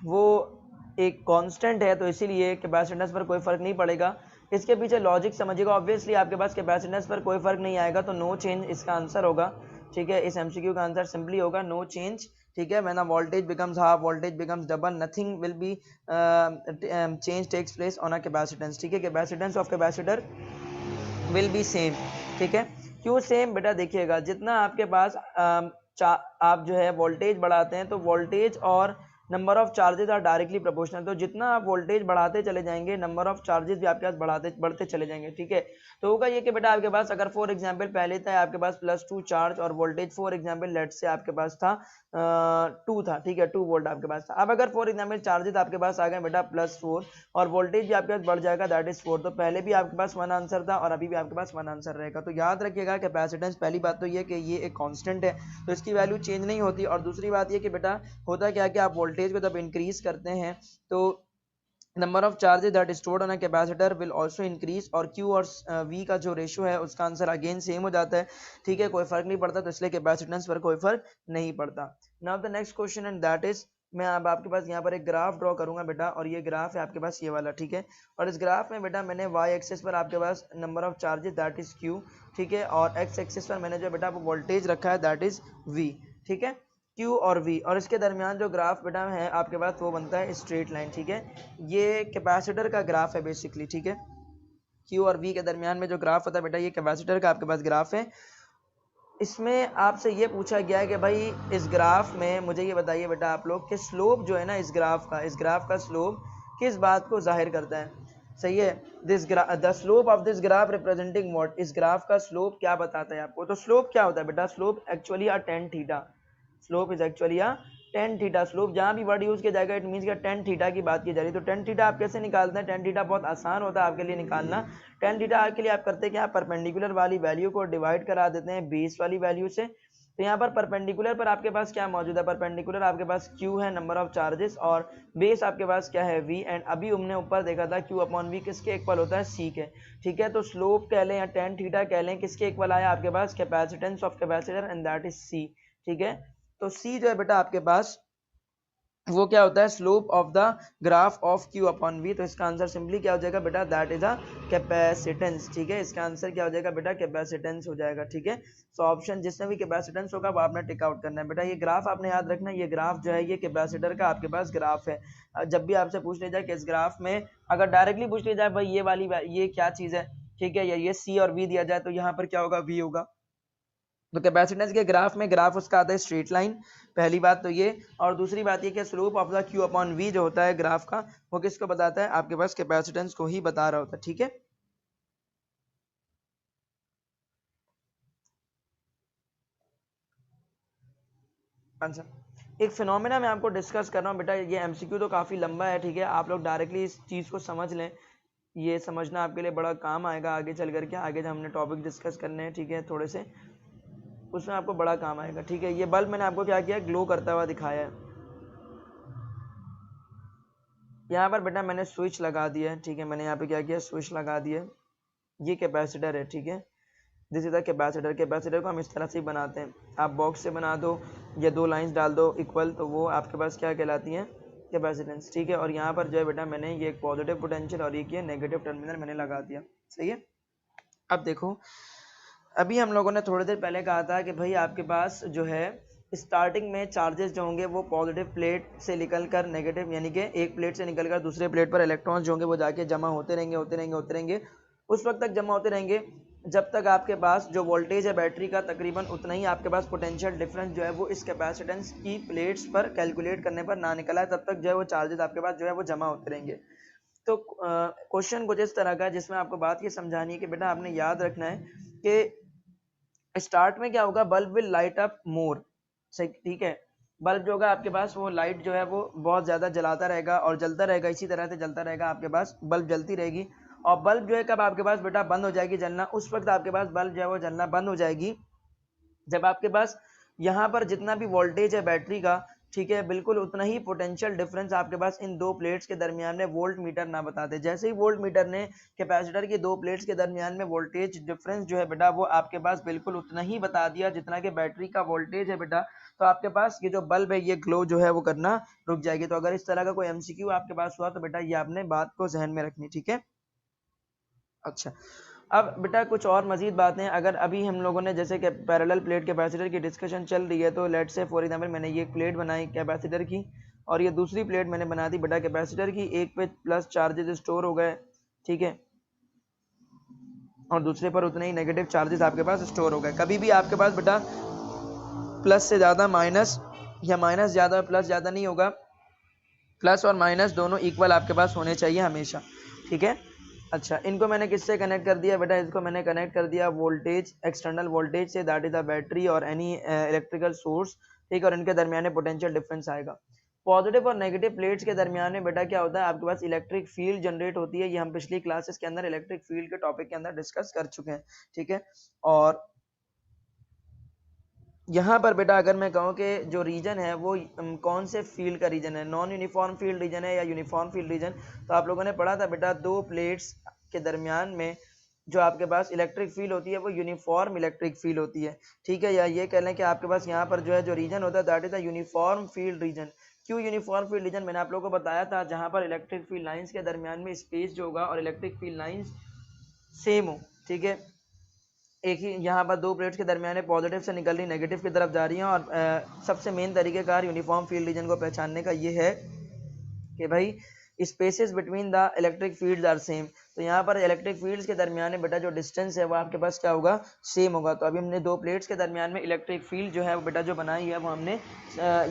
वो एक कांस्टेंट है, तो इसीलिए कैपेसिटेंस पर कोई फर्क नहीं पड़ेगा। इसके पीछे लॉजिक समझिएगा। ऑब्वियसली आपके पास कैपेसिटेंस पर कोई फर्क नहीं आएगा, तो नो चेंज इसका आंसर होगा। ठीक है, इस एमसीक्यू का आंसर सिंपली होगा नो चेंज। ठीक है, when a voltage becomes half, voltage becomes double, nothing will be change takes place on a capacitance. ठीक है, capacitance of capacitor will be same. ठीक है, क्यों सेम बेटा, देखिएगा जितना आपके पास आप जो है वोल्टेज बढ़ाते हैं, तो वोल्टेज और number of charges are directly proportional. तो जितना आप वोल्टेज बढ़ाते चले जाएंगे, नंबर ऑफ चार्जेस भी आपके पास बढ़ते चले जाएंगे। ठीक है, तो होगा ये कि बेटा आपके पास अगर फॉर एग्जांपल पहले था आपके पास +2 चार्ज और वोल्टेज फॉर एग्जांपल लेट से आपके पास था 2 था। ठीक है, 2 वोल्ट आपके पास था। अब अगर फॉर एग्जांपल चार्जेस आपके पास आ गए बेटा +4 और वोल्टेज भी आपके पास बढ़ जाएगा दैट इज 4, तो पहले भी आपके पास 1 आंसर था और अभी भी आपके पास 1 आंसर रहेगा। तो याद रखिएगा कैपेसिटेंस पहली बात तो ये कि ये एक कांस्टेंट है, तो इसकी वैल्यू चेंज नहीं होती। और दूसरी बात ये कि बेटा होता क्या कि आप वोल्टेज को जब इंक्रीज करते हैं तो number of charges that stored on a capacitor will also increase, और Q और V का जो रेशियो है उसका आंसर अगेन सेम हो जाता है। ठीक है, कोई फर्क नहीं पड़ता, तो इसलिए कैपेसिटेंस पर कोई फर्क नहीं पड़ता। Now the next question and that is, मैं अब आपके पास यहाँ पर एक ग्राफ ड्रॉ करूंगा बेटा, और ये ग्राफ है आपके पास ये वाला। ठीक है, और इस ग्राफ में बेटा मैंने y एक्सिस पर आपके पास number of charges that is Q, ठीक है, और x एक्सिस पर मैंने जो बेटा वोल्टेज रखा है दैट इज V। ठीक है, Q और V, और इसके दरमियान जो ग्राफ बेटा है आपके पास वो बनता है स्ट्रेट लाइन। ठीक है, ये कैपेसिटर का ग्राफ है बेसिकली। ठीक है, Q और V के दरमियान में जो ग्राफ होता है बेटा ये कैपेसिटर का आपके पास ग्राफ है। इसमें आपसे ये पूछा गया है कि भाई इस ग्राफ में मुझे ये बताइए बेटा आप लोग कि स्लोप जो है ना इस ग्राफ का स्लोप किस बात को जाहिर करता है। सही है, the slope of this graph representing what, इस ग्राफ का स्लोप क्या बताता है आपको। तो स्लोप क्या होता है बेटा, slope actually a tan theta, slope is actually a tan theta. Slope जहां भी वर्ड यूज किया जाएगा इट मींस कि tan थीटा की बात की जा रही है। तो tan थीटा आप कैसे निकालते हैं, tan थीटा बहुत आसान होता है आपके लिए निकालना। tan थीटा के लिए आप करते हैं कि आप परपेंडिकुलर वाली वैल्यू को डिवाइड करा देते हैं बेस वाली वैल्यू से। तो यहाँ पर परपेंडिकुलर पर आपके पास क्या मौजूद है, परपेंडिकुलर आपके पास Q है नंबर ऑफ चार्जेस, और बेस आपके पास क्या है V, एंड अभी हमने ऊपर देखा था Q अपॉन V किसके इक्वल होता है, C के। ठीक है, तो स्लोप कह लें या tan थीटा कह लें किसके इक्वल आया आपके पास, capacitance of capacitor and that is C। ठीक है, तो C जो है बेटा आपके पास वो क्या होता है, slope of the graph of Q upon V। तो इसका आंसर सिंपली क्या हो जाएगा बेटा, दैट इज अ कैपेसिटेंस। ठीक है, इसका आंसर क्या हो जाएगा बेटा, कैपेसिटेंस हो जाएगा। ठीक है, सो ऑप्शन जिसमें भी कैपेसिटेंस होगा वो आपने टिक आउट करना है बेटा। ये ग्राफ आपने याद रखना है, ये ग्राफ जो है ये कैपेसिटर का आपके पास ग्राफ है। जब भी आपसे पूछ लिया जाए कि इस ग्राफ में, अगर डायरेक्टली पूछ लिया जाए भाई ये वाली ये क्या चीज है, ठीक है, या ये C और V दिया जाए तो यहाँ पर क्या होगा, V होगा। तो कैपेसिटेंस के ग्राफ में ग्राफ उसका आता है स्ट्रेट लाइन, पहली बात तो ये। और दूसरी बात ये कि slope of the Q upon V जो होता है ग्राफ का, वो किसको बताता है, आपके पास कैपेसिटेंस को ही बता रहा होता है। ठीक है, अच्छा एक फिनोमेना मैं आपको डिस्कस कर रहा हूँ बेटा, ये एमसीक्यू तो काफी लंबा है। ठीक है, आप लोग डायरेक्टली इस चीज को समझ लें, ये समझना आपके लिए बड़ा काम आएगा आगे चल करके। आगे जब हमने टॉपिक डिस्कस करने हैं, ठीक है, थोड़े से उसमें आपको बड़ा काम आएगा। ठीक है, ये बल्ब मैंने आपको क्या किया, ग्लो करता हुआ दिखाया है। यहाँ पर बेटा मैंने स्विच लगा दिया है। ठीक है, मैंने यहाँ पे क्या किया, स्विच लगा दिया। ये कैपेसिटर है। ठीक है, this is the capacitor. Capacitor को हम इस तरह से ही बनाते हैं, आप बॉक्स से बना दो या 2 लाइंस डाल दो इक्वल, तो वो आपके पास क्या कहलाती हैं, कैपेसिटेंस। ठीक है, और यहाँ पर जो है बेटा मैंने ये एक पॉजिटिव पोटेंशियल और ये नेगेटिव टर्मिनल मैंने लगा दिया। सही है, अब देखो अभी हम लोगों ने थोड़ी देर पहले कहा था कि भाई आपके पास जो है स्टार्टिंग में चार्जेस जो होंगे वो पॉजिटिव प्लेट से निकलकर नेगेटिव, यानी कि एक प्लेट से निकलकर दूसरे प्लेट पर इलेक्ट्रॉन्स जो होंगे वो जाके जमा होते रहेंगे उस वक्त तक जमा होते रहेंगे जब तक आपके पास जो वोल्टेज है बैटरी का तकरीबन उतना ही आपके पास पोटेंशियल डिफरेंस जो है वो इस कैपेसिटेंस की प्लेट्स पर कैलकुलेट करने पर ना निकला है, तब तक जो है वो चार्जेस आपके पास जो है वो जमा होते रहेंगे। तो क्वेश्चन कुछ इस तरह का जिसमें आपको बात ये समझानी है कि बेटा आपने याद रखना है कि स्टार्ट में क्या होगा, bulb will light up more. सही, ठीक है, बल्ब जो होगा आपके पास वो लाइट जो है वो बहुत ज़्यादा जलाता रहेगा और जलता रहेगा, इसी तरह से जलता रहेगा आपके पास, बल्ब जलती रहेगी। और बल्ब जो है कब आपके पास बेटा बंद हो जाएगी जलना, उस वक्त आपके पास बल्ब जो है वो जलना बंद हो जाएगी जब आपके पास यहाँ पर जितना भी वोल्टेज है बैटरी का, ठीक है, बिल्कुल उतना ही पोटेंशियल डिफरेंस आपके पास इन दो प्लेट्स के दरमियान में वोल्ट मीटर ना बताते। जैसे ही वोल्ट मीटर ने कैपेसिटर की दो प्लेट्स के दरमियान में वोल्टेज डिफरेंस जो है बेटा वो आपके पास बिल्कुल उतना ही बता दिया जितना कि बैटरी का वोल्टेज है बेटा, तो आपके पास ये जो बल्ब है ये ग्लो जो है वो करना रुक जाएगी। तो अगर इस तरह का कोई एमसीक्यू आपके पास हुआ तो बेटा ये आपने बात को जहन में रखनी, ठीक है। अच्छा, अब बेटा कुछ और मजीद बातें, अगर अभी हम लोगों ने जैसे कि पैरेलल प्लेट कैपेसिटर की डिस्कशन चल रही है, तो लेट से फॉर एग्जांपल मैंने ये एक प्लेट बनाई कैपेसिटर की और ये दूसरी प्लेट मैंने बना दी बेटा कैपेसिटर की, एक पे प्लस चार्जेस स्टोर हो गए, ठीक है, और दूसरे पर उतने ही नेगेटिव चार्जेस आपके पास स्टोर हो गए। कभी भी आपके पास बेटा प्लस से ज़्यादा माइनस या माइनस ज़्यादा प्लस ज़्यादा नहीं होगा, प्लस और माइनस दोनों इक्वल आपके पास होने चाहिए हमेशा, ठीक है। अच्छा, इनको मैंने किससे कनेक्ट कर दिया बेटा, इसको मैंने कनेक्ट कर दिया वोल्टेज, एक्सटर्नल वोल्टेज से, दैट इज द बैटरी और एनी इलेक्ट्रिकल सोर्स, ठीक, और इनके दरमियान पोटेंशियल डिफरेंस आएगा। पॉजिटिव और नेगेटिव प्लेट्स के दरमियान में बेटा क्या होता है, आपके पास इलेक्ट्रिक फील्ड जनरेट होती है। ये हम पिछली क्लासेस के अंदर इलेक्ट्रिक फील्ड के टॉपिक के अंदर डिस्कस कर चुके हैं, ठीक है। और यहाँ पर बेटा अगर मैं कहूँ कि जो रीजन है वो कौन से फील्ड का रीजन है, नॉन यूनिफॉर्म फील्ड रीजन है या यूनिफॉर्म फील्ड रीजन, तो आप लोगों ने पढ़ा था बेटा दो प्लेट्स के दरमियान में जो आपके पास इलेक्ट्रिक फील्ड होती है वो यूनिफॉर्म इलेक्ट्रिक फील्ड होती है, ठीक है। या ये कह लें कि आपके पास यहाँ पर जो है जो रीजन होता है that is the uniform field reason. क्यों यूनिफॉर्म फील्ड रीजन, मैंने आप लोगों को बताया था जहाँ पर इलेक्ट्रिक फील्ड लाइंस के दरमियान में स्पेस जो होगा और इलेक्ट्रिक फील्ड लाइंस सेम हो, ठीक है, एक ही यहाँ पर दो प्लेट्स के दरमियान पॉजिटिव से निकल रही नेगेटिव की तरफ जा रही हैं, और सबसे मेन तरीक़ेकार यूनिफॉर्म फील्ड रीजन को पहचानने का ये है कि भाई spaces between the electric fields are same. तो यहाँ पर इलेक्ट्रिक फील्ड्स के दरमियान बेटा जो डिस्टेंस है वो आपके पास क्या होगा, सेम होगा। तो अभी हमने दो प्लेट्स के दरमियान में इलेक्ट्रिक फील्ड जो है वो बेटा जो बनाई है वो हमने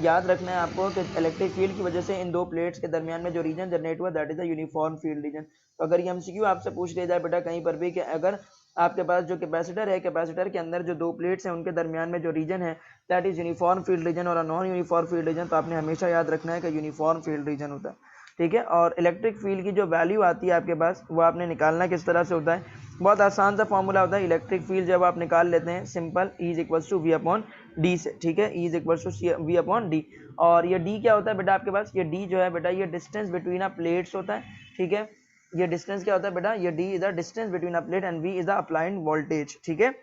याद रखना है आपको कि इलेक्ट्रिक फील्ड की वजह से इन दो प्लेट्स के दरमियान में जो रीजन जनरेट हुआ that is the uniform field reason. तो अगर ये एमसीक्यू आपसे पूछ लिया जाए बेटा कहीं पर भी कि अगर आपके पास जो कैपेसिटर है, कैपेसिटर के अंदर जो दो प्लेट्स हैं उनके दरमियान में जो रीजन है that is uniform field reason और नॉन यूनिफॉर्म फील्ड रीजन, तो आपने हमेशा याद रखना है कि यूनिफॉर्म फील्ड रीजन होता है, ठीक है। और इलेक्ट्रिक फील्ड की जो वैल्यू आती है आपके पास वो आपने निकालना किस तरह से होता है, बहुत आसान सा फॉर्मूला होता है। इलेक्ट्रिक फील्ड जब आप निकाल लेते हैं simple, E is equals to V upon D से, ठीक है, E is equals to V upon D. और ये D क्या होता है बेटा आपके पास, ये D जो है बेटा ये डिस्टेंस बिटवीन अ प्लेट्स होता है, ठीक है। ये डिस्टेंस क्या होता है बेटा, ये D is the distance between a plate and V is the applied voltage, ठीक है।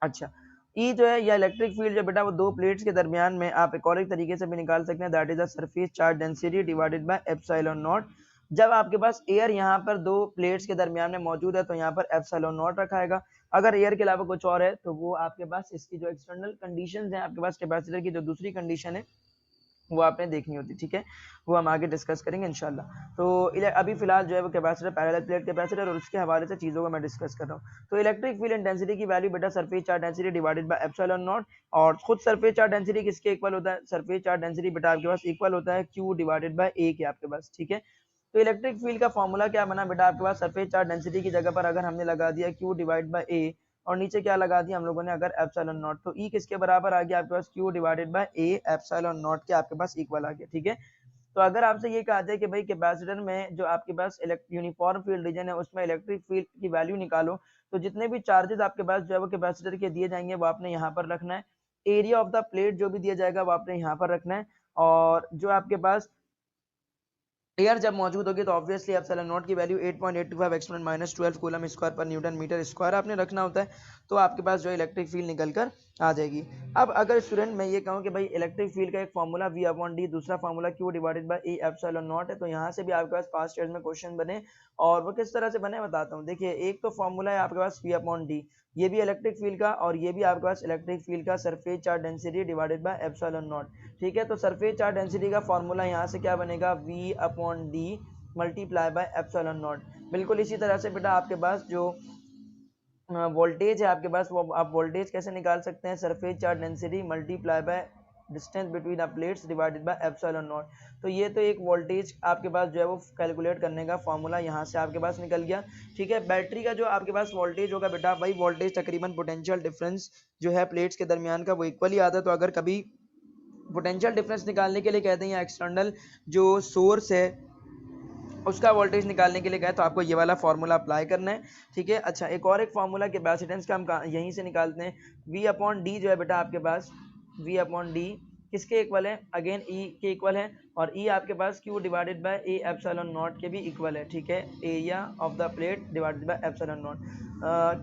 अच्छा, E जो है या इलेक्ट्रिक फील्ड जो बेटा वो दो प्लेट्स के दरमियान में आप एक और एक तरीके से भी निकाल सकते हैं, that is the surface charge density divided by epsilon not. जब आपके पास एयर यहाँ पर दो प्लेट्स के दरमियान में मौजूद है तो यहाँ पर एप्सिलॉन नॉट रखा आएगा। अगर एयर के अलावा कुछ और है तो वो आपके पास इसकी जो एक्सटर्नल कंडीशंस हैं आपके पास कैपेसिटर की जो दूसरी कंडीशन है वो आपने देखनी होती, ठीक है, वो हम आगे डिस्कस करेंगे इंशाल्लाह। तो अभी फिलहाल जो है वो कैपेसिटर, पैरेलल प्लेट कैपेसिटर और उसके हवाले से चीज़ों को मैं डिस्कस कर रहा हूँ। तो इलेक्ट्रिक फील्ड इंटेंसिटी की वैल्यू बेटा surface charge density divided by epsilon naught, और खुद सरफेस चार्ज डेंसिटी किसके इक्वल होता है, सरफेस चार्ज डेंसिटी बेटा आपके पास इक्वल होता है Q डिवाइडेड बाय A के आपके पास, ठीक है। तो इलेक्ट्रिक फील्ड का फॉर्मूला क्या बना बेटा आपके पास, सरफेस चार्ज डेंसिटी की जगह पर अगर हमने लगा दिया Q डिवाइड बाय A और नीचे क्या लगा दिया हम लोगों ने अगर एप्सिलॉन नॉट, तो E किसके बराबर आ गया आपके पास, Q divided by A epsilon naught के आपके पास इक्वल आ गया, ठीक है। तो अगर आपसे ये कहा जाए कि भाई कैपेसिटर में जो आपके पास यूनिफॉर्म फील्ड रीजन है उसमें इलेक्ट्रिक फील्ड की वैल्यू निकालो, तो जितने भी चार्जेस आपके पास जो है वो कैपेसिटर के दिए जाएंगे वो आपने यहाँ पर रखना है। एरिया ऑफ द प्लेट जो भी दिया जाएगा वो आपने यहाँ पर रखना है। और जो आपके पास एयर जब मौजूद होगी तो ऑब्वियसली एप्सिलॉन नॉट की value 8.825 exponent minus 12 coulomb square पर न्यूटन मीटर स्क्वायर आपने रखना होता है, तो आपके पास जो इलेक्ट्रिक फील्ड निकल कर आ जाएगी। अब अगर स्टूडेंट मैं ये कहूँ कि भाई इलेक्ट्रिक फील्ड का एक फॉर्मूला वी अपॉन डी, दूसरा formula Q divided by A epsilon not है, तो यहाँ से भी आपके पास पास्ट ईयर में क्वेश्चन बने और वो किस तरह से बने बताता हूँ। देखिए, एक तो फॉर्मूला है आपके पास वी अपॉन डी, ये भी इलेक्ट्रिक फील्ड का और ये भी आपके पास इलेक्ट्रिक फील्ड का surface charge density divided by epsilon naught, ठीक है। तो सरफेस चार्ज डेंसिटी का फॉर्मूला यहाँ से क्या बनेगा, V upon D multiply by epsilon naught. बिल्कुल इसी तरह से बेटा आपके पास जो वोल्टेज है आपके पास वो आप वोल्टेज कैसे निकाल सकते हैं, surface charge density multiply by distance between the plates divided by epsilon not. तो ये तो एक वोल्टेज आपके पास जो है वो कैलकुलेट करने का फॉर्मूला यहाँ से आपके पास निकल गया, ठीक है। बैटरी का जो आपके पास वोल्टेज होगा बेटा वही वोल्टेज तकरीबन पोटेंशियल डिफरेंस जो है प्लेट्स के दरमियान का वो इक्वल ही आता है। तो अगर कभी पोटेंशियल डिफरेंस निकालने के लिए कहते हैं या एक्सटर्नल जो सोर्स है उसका वोल्टेज निकालने के लिए गए तो आपको ये वाला फॉर्मूला अप्लाई करना है, ठीक है। अच्छा, एक और एक फॉर्मूला कैपेसिटेंस का हम यहीं से निकालते हैं, वी अपॉन डी जो है बेटा आपके पास वी अपॉन डी किसके इक्वल है, अगेन ई के इक्वल है, और ई आपके पास Q divided by A epsilon naught के भी इक्वल है, ठीक है, area of the plate divided by epsilon naught.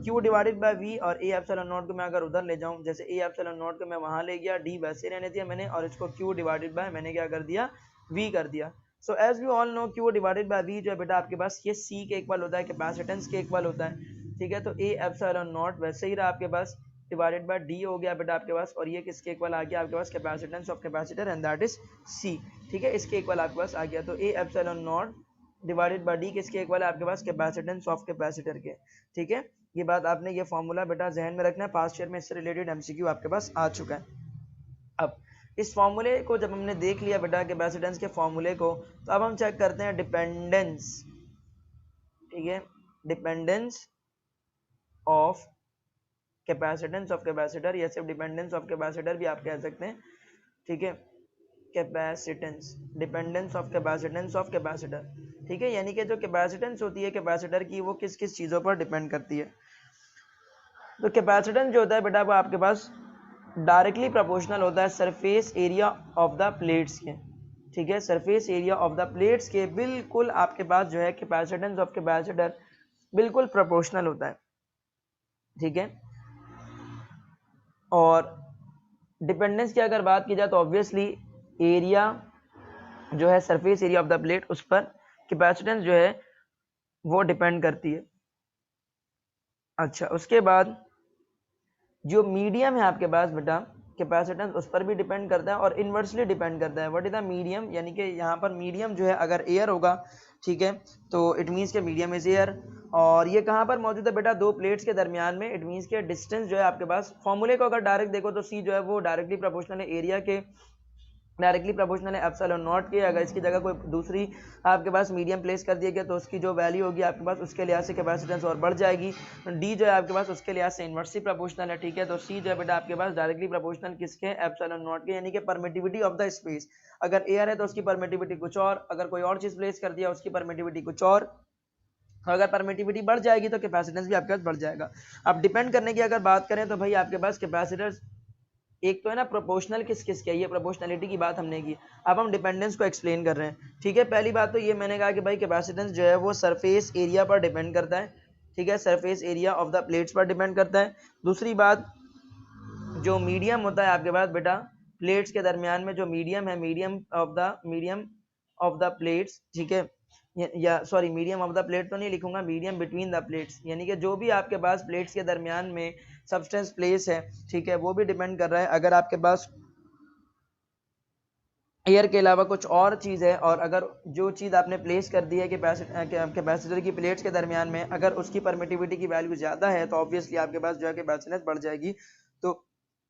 Q divided by V और ए एप्सिलॉन नॉट को मैं अगर उधर ले जाऊं, जैसे ए एप्सिलॉन नॉट को मैं वहां ले गया, डी वैसे रहने दिया मैंने, और इसको क्यू डिवाइडेड बाय मैंने क्या कर दिया, वी कर दिया। So as we all know Q divided by V जो है बेटा आपके पास ये सी के इक्वल होता है, कैपेसिटेंस के इक्वल होता है, ठीक है। तो ए एप्सिलॉन नॉट वैसे ही रहा आपके पास, डिवाइडेड बाय डी हो गया बेटा आपके पास, और ये किसके इक्वल आ गया आपके पास, capacitance of capacitor and that is C, ठीक है, इसके इक्वल आपके पास आ गया। तो A epsilon naught divided by D किसके इक्वल है आपके पास, कैपेसिटेंस ऑफ कैपेसिटर के, ठीक है। ये बात आपने ये फॉर्मूला बेटा जहन में रखना है, पास्ट ईयर में इससे रिलेटेड एमसीक्यू आपके पास आ चुका है। अब इस फॉर्मूले को जब हमने देख लिया बेटा कैपेसिटेंस के फॉर्मूले को, तो अब हम चेक करते हैं डिपेंडेंस, ठीक है, dependence of capacitance of capacitor, या सिर्फ डिपेंडेंस ऑफ कैपेसिटर भी आप कह सकते हैं, ठीक है, capacitance, dependence of capacitance of capacitor, ठीक है, यानी कि जो कैपेसिटेंस होती है कैपेसिटर की वो किस किस चीज़ों पर डिपेंड करती है। तो कैपेसिटेंस जो होता है बेटा वो आपके पास डायरेक्टली प्रोपोर्शनल होता है surface area of the plates के, ठीक है, surface area of the plates के बिल्कुल आपके पास जो है कैपेसिटेंस ऑफ कैपेसिटर बिल्कुल प्रोपोर्शनल होता है, ठीक है। और डिपेंडेंस की अगर बात की जाए तो ऑब्वियसली एरिया जो है surface area of the plate उस पर कैपेसिटेंस जो है वो डिपेंड करती है। अच्छा, उसके बाद जो मीडियम है आपके पास बेटा कैपेसिटेंस उस पर भी डिपेंड करता है और इन्वर्सली डिपेंड करता है। व्हाट इज द मीडियम, यानी कि यहाँ पर मीडियम जो है अगर एयर होगा, ठीक है, तो इट मीन्स के मीडियम इज एयर, और ये कहाँ पर मौजूद है बेटा, दो प्लेट्स के दरमियान में, इट मीन्स के डिस्टेंस जो है आपके पास, फॉर्मूले को अगर डायरेक्ट देखो तो सी जो है वो डायरेक्टली प्रोपोर्शनल है एरिया के, डायरेक्टली प्रोपोर्शनल है एप्सिलॉन नॉट के। अगर इसकी जगह कोई दूसरी आपके पास मीडियम प्लेस कर दिया गया तो उसकी जो वैल्यू होगी आपके पास उसके लिहाज से कैपेसिटेंस और बढ़ जाएगी। डी जो है आपके पास उसके लिहाज से इन्वर्सली प्रोपोर्शनल है, ठीक है। तो सी जो है बेटा आपके पास डायरेक्टली प्रोपोर्शनल किसके, एप्सिलॉन नॉट के, यानी कि परमिटिविटी ऑफ द स्पेस। अगर एयर है तो उसकी परमिटिविटी कुछ और, अगर कोई और चीज प्लेस कर दिया उसकी परमिटिविटी कुछ और, अगर परमिटिविटी बढ़ जाएगी तो कैपेसिटेंस भी आपके पास बढ़ जाएगा। अब डिपेंड करने की अगर बात करें तो भाई आपके पास कैपेसिटर्स एक तो है ना प्रोपोर्शनल किस किस के, ये प्रोपोर्शनलिटी की बात हमने की, अब हम डिपेंडेंस को एक्सप्लेन कर रहे हैं, ठीक है। पहली बात तो ये मैंने कहा कि भाई कैपेसिटेंस जो है वो सरफेस एरिया पर डिपेंड करता है, ठीक है, surface area of the plates पर डिपेंड करता है। दूसरी बात, जो मीडियम होता है आपके पास बेटा प्लेट्स के दरमियान में, जो मीडियम है, मीडियम ऑफ द प्लेट्स, ठीक है, या sorry medium of the plate तो नहीं लिखूंगा, मीडियम बिटवीन द प्लेट्स, यानी कि जो भी आपके पास प्लेट्स के दरमियान में सब्सटेंस प्लेस है, ठीक है, वो भी डिपेंड कर रहा है। अगर आपके पास एयर के अलावा कुछ और चीज़ है, और अगर जो चीज़ आपने प्लेस कर दी है कैपेसिटर की प्लेट्स के दरमियान में, अगर उसकी परमिटिविटी की वैल्यू ज़्यादा है तो ऑब्वियसली आपके पास जो है कैपेसिटेंस बढ़ जाएगी। तो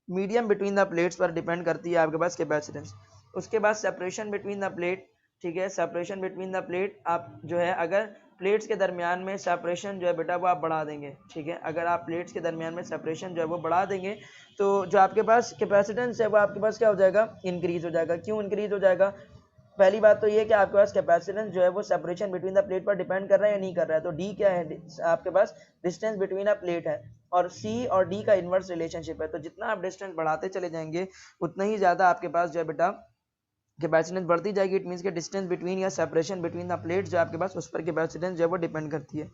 मीडियम बिटवीन द प्लेट्स पर डिपेंड करती है आपके पास कैपेसिटेंस। उसके बाद सेपरेशन बिटवीन द प्लेट, ठीक है, सेपरेशन बिटवीन द प्लेट, आप जो है अगर प्लेट्स के दरमियान में सेपरेशन जो है बेटा वो आप बढ़ा देंगे, ठीक है, अगर आप प्लेट्स के दरमियान में सेपरेशन जो है वो बढ़ा देंगे तो जो आपके पास कैपेसिटेंस है वो आपके पास क्या हो जाएगा, इंक्रीज हो जाएगा। क्यों इंक्रीज हो जाएगा, पहली बात तो ये कि आपके पास कैपेसिटेंस जो है वो सेपरेशन बिटवीन द प्लेट पर डिपेंड कर रहा है या नहीं कर रहा है। तो डी क्या है आपके पास, डिस्टेंस बिटवीन अ प्लेट है, और सी और डी का इनवर्स रिलेशनशिप है। तो जितना आप डिस्टेंस बढ़ाते चले जाएंगे उतना ही ज़्यादा आपके पास जो है बेटा कैपेसिटेंस बढ़ती जाएगी। इट मीन्स के डिस्टेंस बिटवीन या सेपरेशन बिटवीन द प्लेट्स जो आपके पास उस पर कैपेसिटेंस जो है वो डिपेंड करती है।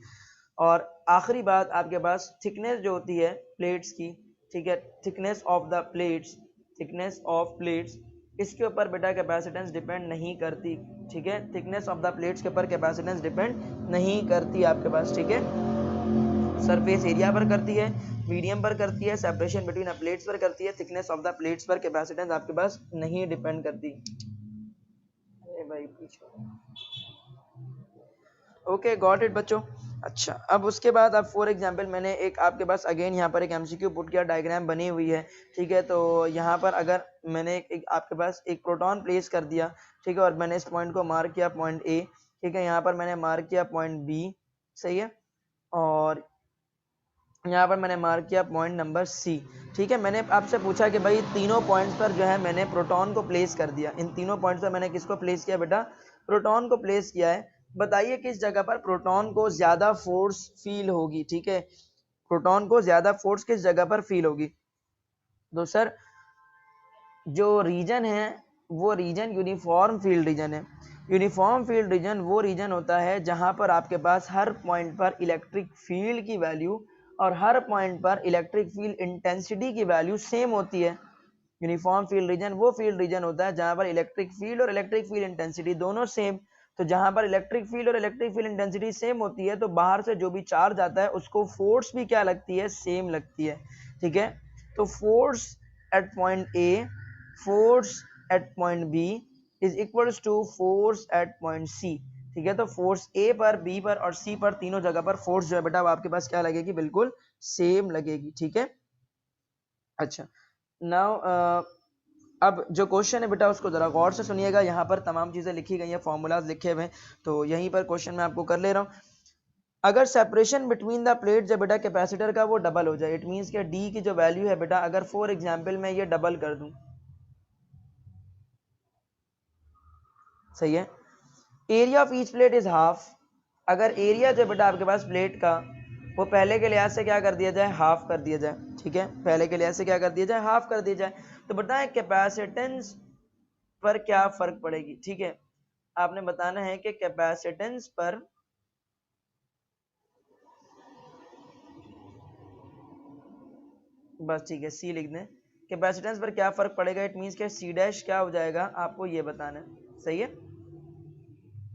और आखिरी बात आपके पास थिकनेस जो होती है प्लेट्स की, ठीक है, thickness of the plates, thickness of plates, इसके ऊपर बेटा कैपेसिटेंस डिपेंड नहीं करती, ठीक है, थिकनेस ऑफ द प्लेट्स के ऊपर कैपेसिटेंस डिपेंड नहीं करती आपके पास, ठीक है, सरफेस एरिया पर करती है, मीडियम पर करती है, सेपरेशन बिटवीन द प्लेट्स पर करती है, थिकनेस ऑफ द प्लेट्स पर कैपेसिटेंस आपके पास नहीं डिपेंड करती। अरे भाई पीछे, ओके गॉट इट बच्चों। अच्छा, अब उसके बाद अब फॉर एग्जांपल मैंने एक आपके पास अगेन यहाँ पर एक एमसीक्यू पुट किया, डायग्राम बनी हुई है, ठीक है। तो यहाँ पर अगर मैंने एक आपके पास एक प्रोटॉन प्लेस कर दिया, ठीक है, और मैंने इस पॉइंट को मार्क किया पॉइंट ए, ठीक है, यहाँ पर मैंने मार्क किया पॉइंट बी, सही है, और यहाँ पर मैंने मार्क किया पॉइंट नंबर सी, ठीक है। मैंने आपसे पूछा कि भाई तीनों पॉइंट्स पर जो है मैंने प्रोटॉन को प्लेस कर दिया, इन तीनों पॉइंट्स पर मैंने किसको प्लेस किया बेटा, प्रोटॉन को प्लेस किया है। बताइए किस जगह पर प्रोटॉन को ज्यादा फोर्स फील होगी, ठीक है, प्रोटॉन को ज्यादा फोर्स किस जगह पर फील होगी। तो सर जो रीजन है वो रीजन यूनिफॉर्म फील्ड रीजन है। यूनिफॉर्म फील्ड रीजन वो रीजन होता है जहां पर आपके पास हर पॉइंट पर इलेक्ट्रिक फील्ड की वैल्यू और हर पॉइंट पर इलेक्ट्रिक फील्ड इंटेंसिटी की वैल्यू सेम होती है। यूनिफॉर्म फील्ड रीजन वो फील्ड रीजन होता है जहां पर इलेक्ट्रिक फील्ड और इलेक्ट्रिक फील्ड इंटेंसिटी दोनों सेम। तो जहां पर इलेक्ट्रिक फील्ड और इलेक्ट्रिक फील्ड इंटेंसिटी सेम होती है तो बाहर से जो भी चार्ज आता है उसको फोर्स भी क्या लगती है, सेम लगती है। ठीक है, तो force at point A, force at point B is equals to force at point C. ठीक है, तो फोर्स ए पर, बी पर और सी पर तीनों जगह पर फोर्स जो है बेटा वो आपके पास क्या लगेगी, बिल्कुल सेम लगेगी। ठीक है, अच्छा नाउ अब जो क्वेश्चन है बेटा उसको जरा गौर से सुनिएगा। यहाँ पर तमाम चीजें लिखी गई हैं, फॉर्मूलाज लिखे हुए हैं, तो यहीं पर क्वेश्चन मैं आपको कर ले रहा हूँ। अगर सेपरेशन बिटवीन द प्लेट जो बेटा कैपेसिटर का वो डबल हो जाए, इट मींस कि डी की जो वैल्यू है बेटा, अगर फॉर एग्जांपल मैं ये डबल कर दूं, सही है, area of each plate is half. अगर एरिया जो बेटा आपके पास प्लेट का वो पहले के लिहाज से क्या कर दिया जाए, हाफ कर दिया जाए। ठीक है, पहले के लिहाज से क्या कर दिया जाए, हाफ कर दिया जाए। तो बताएं कैपेसिटेंस पर क्या फर्क पड़ेगी। ठीक है, आपने बताना है कि कैपेसिटेंस पर बस, ठीक है, सी लिख दें, कैपेसिटेंस पर क्या फर्क पड़ेगा, इट मींस के सी डैश क्या हो जाएगा, आपको ये बताना है। सही है,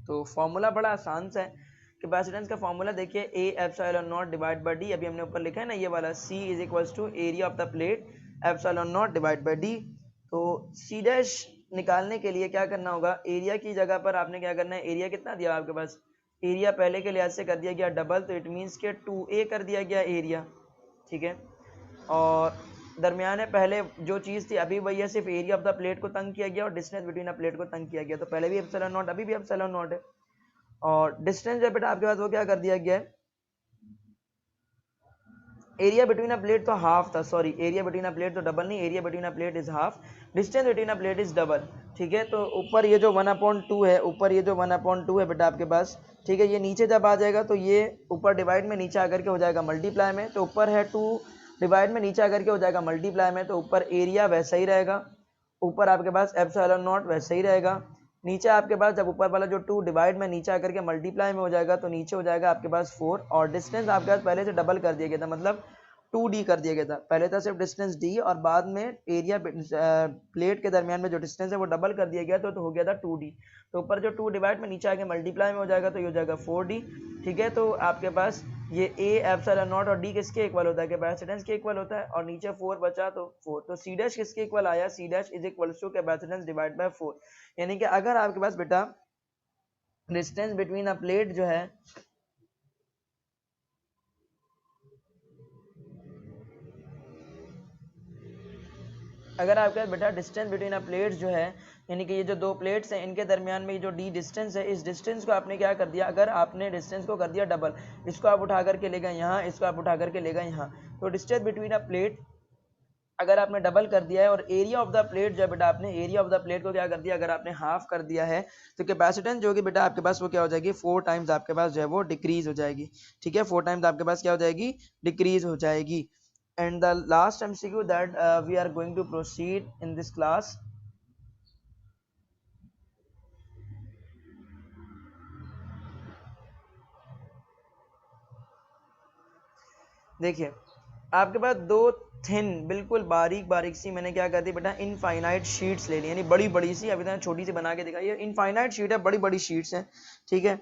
तो फॉर्मूला बड़ा आसान सा है। कैपेसिटेंस का फॉर्मूला देखिए, A epsilon naught divide by D, अभी हमने ऊपर लिखा है ना ये वाला, C is equals to area of the plate epsilon naught divide by D. तो सी डैश निकालने के लिए क्या करना होगा, एरिया की जगह पर आपने क्या करना है, एरिया कितना दिया आपके पास, एरिया पहले के लिहाज से कर दिया गया डबल, तो इट मीन्स के 2a कर दिया गया एरिया। ठीक है, और दरमियान है पहले जो चीज़ थी अभी वही है, सिर्फ एरिया ऑफ द प्लेट को तंग किया गया और डिस्टेंस बिटवीन अ प्लेट को तंग किया गया। तो पहले भी एप्सिलॉन नॉट, अभी भी एप्सिलॉन नॉट है, और डिस्टेंस जो बेटा आपके पास वो क्या कर दिया गया है, एरिया बिटवीन अ प्लेट तो हाफ था, sorry area between a plate तो डबल नहीं, area between a plate is half, distance between a plate is double. ठीक है, तो ऊपर ये जो 1/2 है, ऊपर ये जो 1/2 है बेटा आपके पास, ठीक है, ये नीचे जब आ जाएगा तो ये ऊपर डिवाइड में नीचे आकर के हो जाएगा मल्टीप्लाई में, तो ऊपर है 2 डिवाइड में नीचे आकर के हो जाएगा मल्टीप्लाई में, तो ऊपर एरिया वैसा ही रहेगा, ऊपर आपके पास एप्सिलॉन नॉट वैसा ही रहेगा, नीचे आपके पास जब ऊपर वाला जो 2 डिवाइड में नीचे आकर के मल्टीप्लाई में हो जाएगा तो नीचे हो जाएगा आपके पास 4, और डिस्टेंस आपके पास पहले से डबल कर दिया गया था, मतलब 2d कर दिया गया था। पहले था सिर्फ डिस्टेंस d और बाद में एरिया प्लेट के दरमियान में जो डिस्टेंस है वो डबल कर दिया गया, तो हो गया था 2d। तो ऊपर जो 2 डिवाइड में नीचे आके मल्टीप्लाई में हो जाएगा तो ये हो जाएगा 4d। ठीक है, तो आपके पास ये a एप्सिलॉन नॉट और d किसके इक्वल होता है, कैपेसिटेंस के इक्वल होता है, और नीचे 4 बचा तो 4, तो c डैश किसके इक्वल आया, c dash is equal to capacitance divide by 4। यानी कि अगर आपके पास बेटा डिस्टेंस बिटवीन अ प्लेट जो है, अगर आपके पास बेटा डिस्टेंस बिटवीन अ प्लेट्स जो है, यानी कि ये जो दो प्लेट्स हैं इनके दरमियान में ये जो डी डिस्टेंस है, इस डिस्टेंस को आपने क्या कर दिया, अगर आपने डिस्टेंस को कर दिया डबल, इसको आप उठा करके ले गए यहाँ, इसको आप उठा करके ले गए यहाँ, तो डिस्टेंस बिटवीन अ प्लेट अगर आपने डबल कर दिया है, और एरिया ऑफ द प्लेट जो है बेटा आपने एरिया ऑफ द प्लेट को क्या कर दिया, अगर आपने हाफ कर दिया है, तो कैपेसिटेंस जो कि बेटा आपके पास वो क्या हो जाएगी, 4 टाइम्स आपके पास जो है वो डिक्रीज हो जाएगी। ठीक है, 4 टाइम्स आपके पास क्या हो जाएगी, डिक्रीज हो जाएगी। And the last MCQ that we are going to proceed in this class, देखिए आपके पास दो थिन बिल्कुल बारीक बारीक सी मैंने क्या कर दी बेटा, इनफाइनाइट शीट्स ले ली, यानी बड़ी बड़ी सी, अभी तक छोटी सी बना के दिखाई है, इनफाइनाइट शीट है, बड़ी बड़ी शीट्स हैं। ठीक है,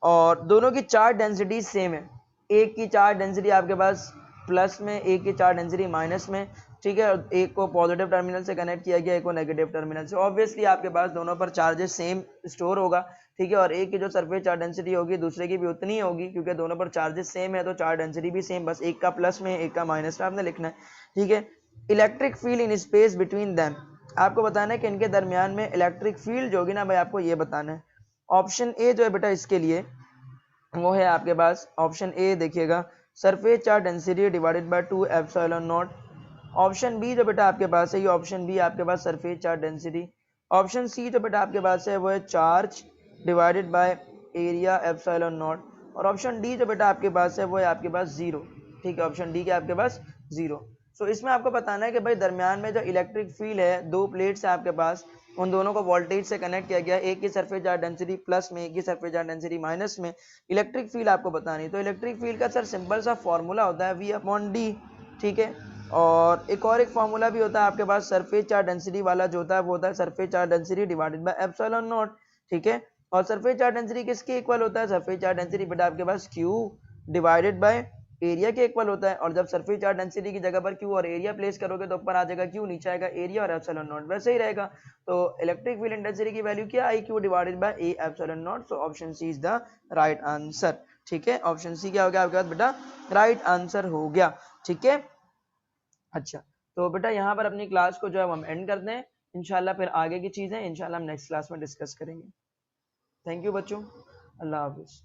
और दोनों की चार्ज डेंसिटी सेम है, एक की चार्ज डेंसिटी आपके पास प्लस में, एक की चार्ज डेंसिटी माइनस में। ठीक है, एक को पॉजिटिव टर्मिनल से कनेक्ट किया गया, एक को नेगेटिव टर्मिनल से, ऑब्वियसली आपके पास दोनों पर चार्जेस सेम स्टोर होगा। ठीक है, और एक की जो सरफेस चार्ज डेंसिटी होगी दूसरे की भी उतनी ही होगी, क्योंकि दोनों पर चार्जेस सेम है तो चार्ज डेंसिटी भी सेम, बस एक का प्लस में एक का माइनस में आपने लिखना है। ठीक है, electric field in space between them, आपको बताना है कि इनके दरमियान में इलेक्ट्रिक फील्ड जो होगी ना भाई, आपको ये बताना है। ऑप्शन ए जो है बेटा इसके लिए वो है आपके पास, ऑप्शन ए देखिएगा, surface charge density divided by 2 epsilon naught. Option B जो बेटा आपके पास है, ये ऑप्शन बी आपके पास surface charge density. Option C जो बेटा आपके पास है वो है charge divided by area epsilon naught, और ऑप्शन डी जो बेटा आपके पास है वो है आपके पास जीरो। ठीक है, ऑप्शन डी के आपके पास जीरो। सो इसमें आपको बताना है कि भाई दरमियान में जो इलेक्ट्रिक फील्ड है, दो प्लेट्स है आपके पास, उन दोनों को वोल्टेज से कनेक्ट किया गया, एक की सरफेस चार्ज डेंसिटी प्लस में, एक की सरफेस चार्ज डेंसिटी माइनस में, इलेक्ट्रिक फील्ड आपको बतानी। तो इलेक्ट्रिक फील्ड का सर सिंपल सा फॉर्मूला होता है V/D, ठीक है। और एक फॉर्मूला भी होता है आपके पास सरफेस चार्ज डेंसिटी वाला, जो होता है वो होता है surface charge density divided by epsilon naught, ठीक है। और सरफेस चार्ज डेंसिटी किसके इक्वल होता है? सरफेस चार्ज डेंसिटी बेटा आपके पास Q डिवाइडेड बाय एरिया के इक्वल होता है। और जब सरफेस चार्ज डेंसिटी की जगह पर Q और एरिया प्लेस करोगे तो ऊपर आ जाएगा Q, नीचे आएगा एरिया और एप्सिलॉन नॉट, वैसे ही रहेगा। तो इलेक्ट्रिक फील्ड इंटेंसिटी की वैल्यू क्या आई? Q divided by A epsilon naught. So option C is the right answer, ठीक है। ऑप्शन सी क्या हो गया आपके पास बेटा? राइट आंसर हो गया, ठीक है। अच्छा, तो बेटा यहाँ पर अपनी क्लास को जो है हम एंड करते हैं। इंशाल्लाह फिर आगे की चीजें इंशाल्लाह हम नेक्स्ट क्लास में डिस्कस करेंगे। थैंक यू बच्चों, अल्लाह हाफिज।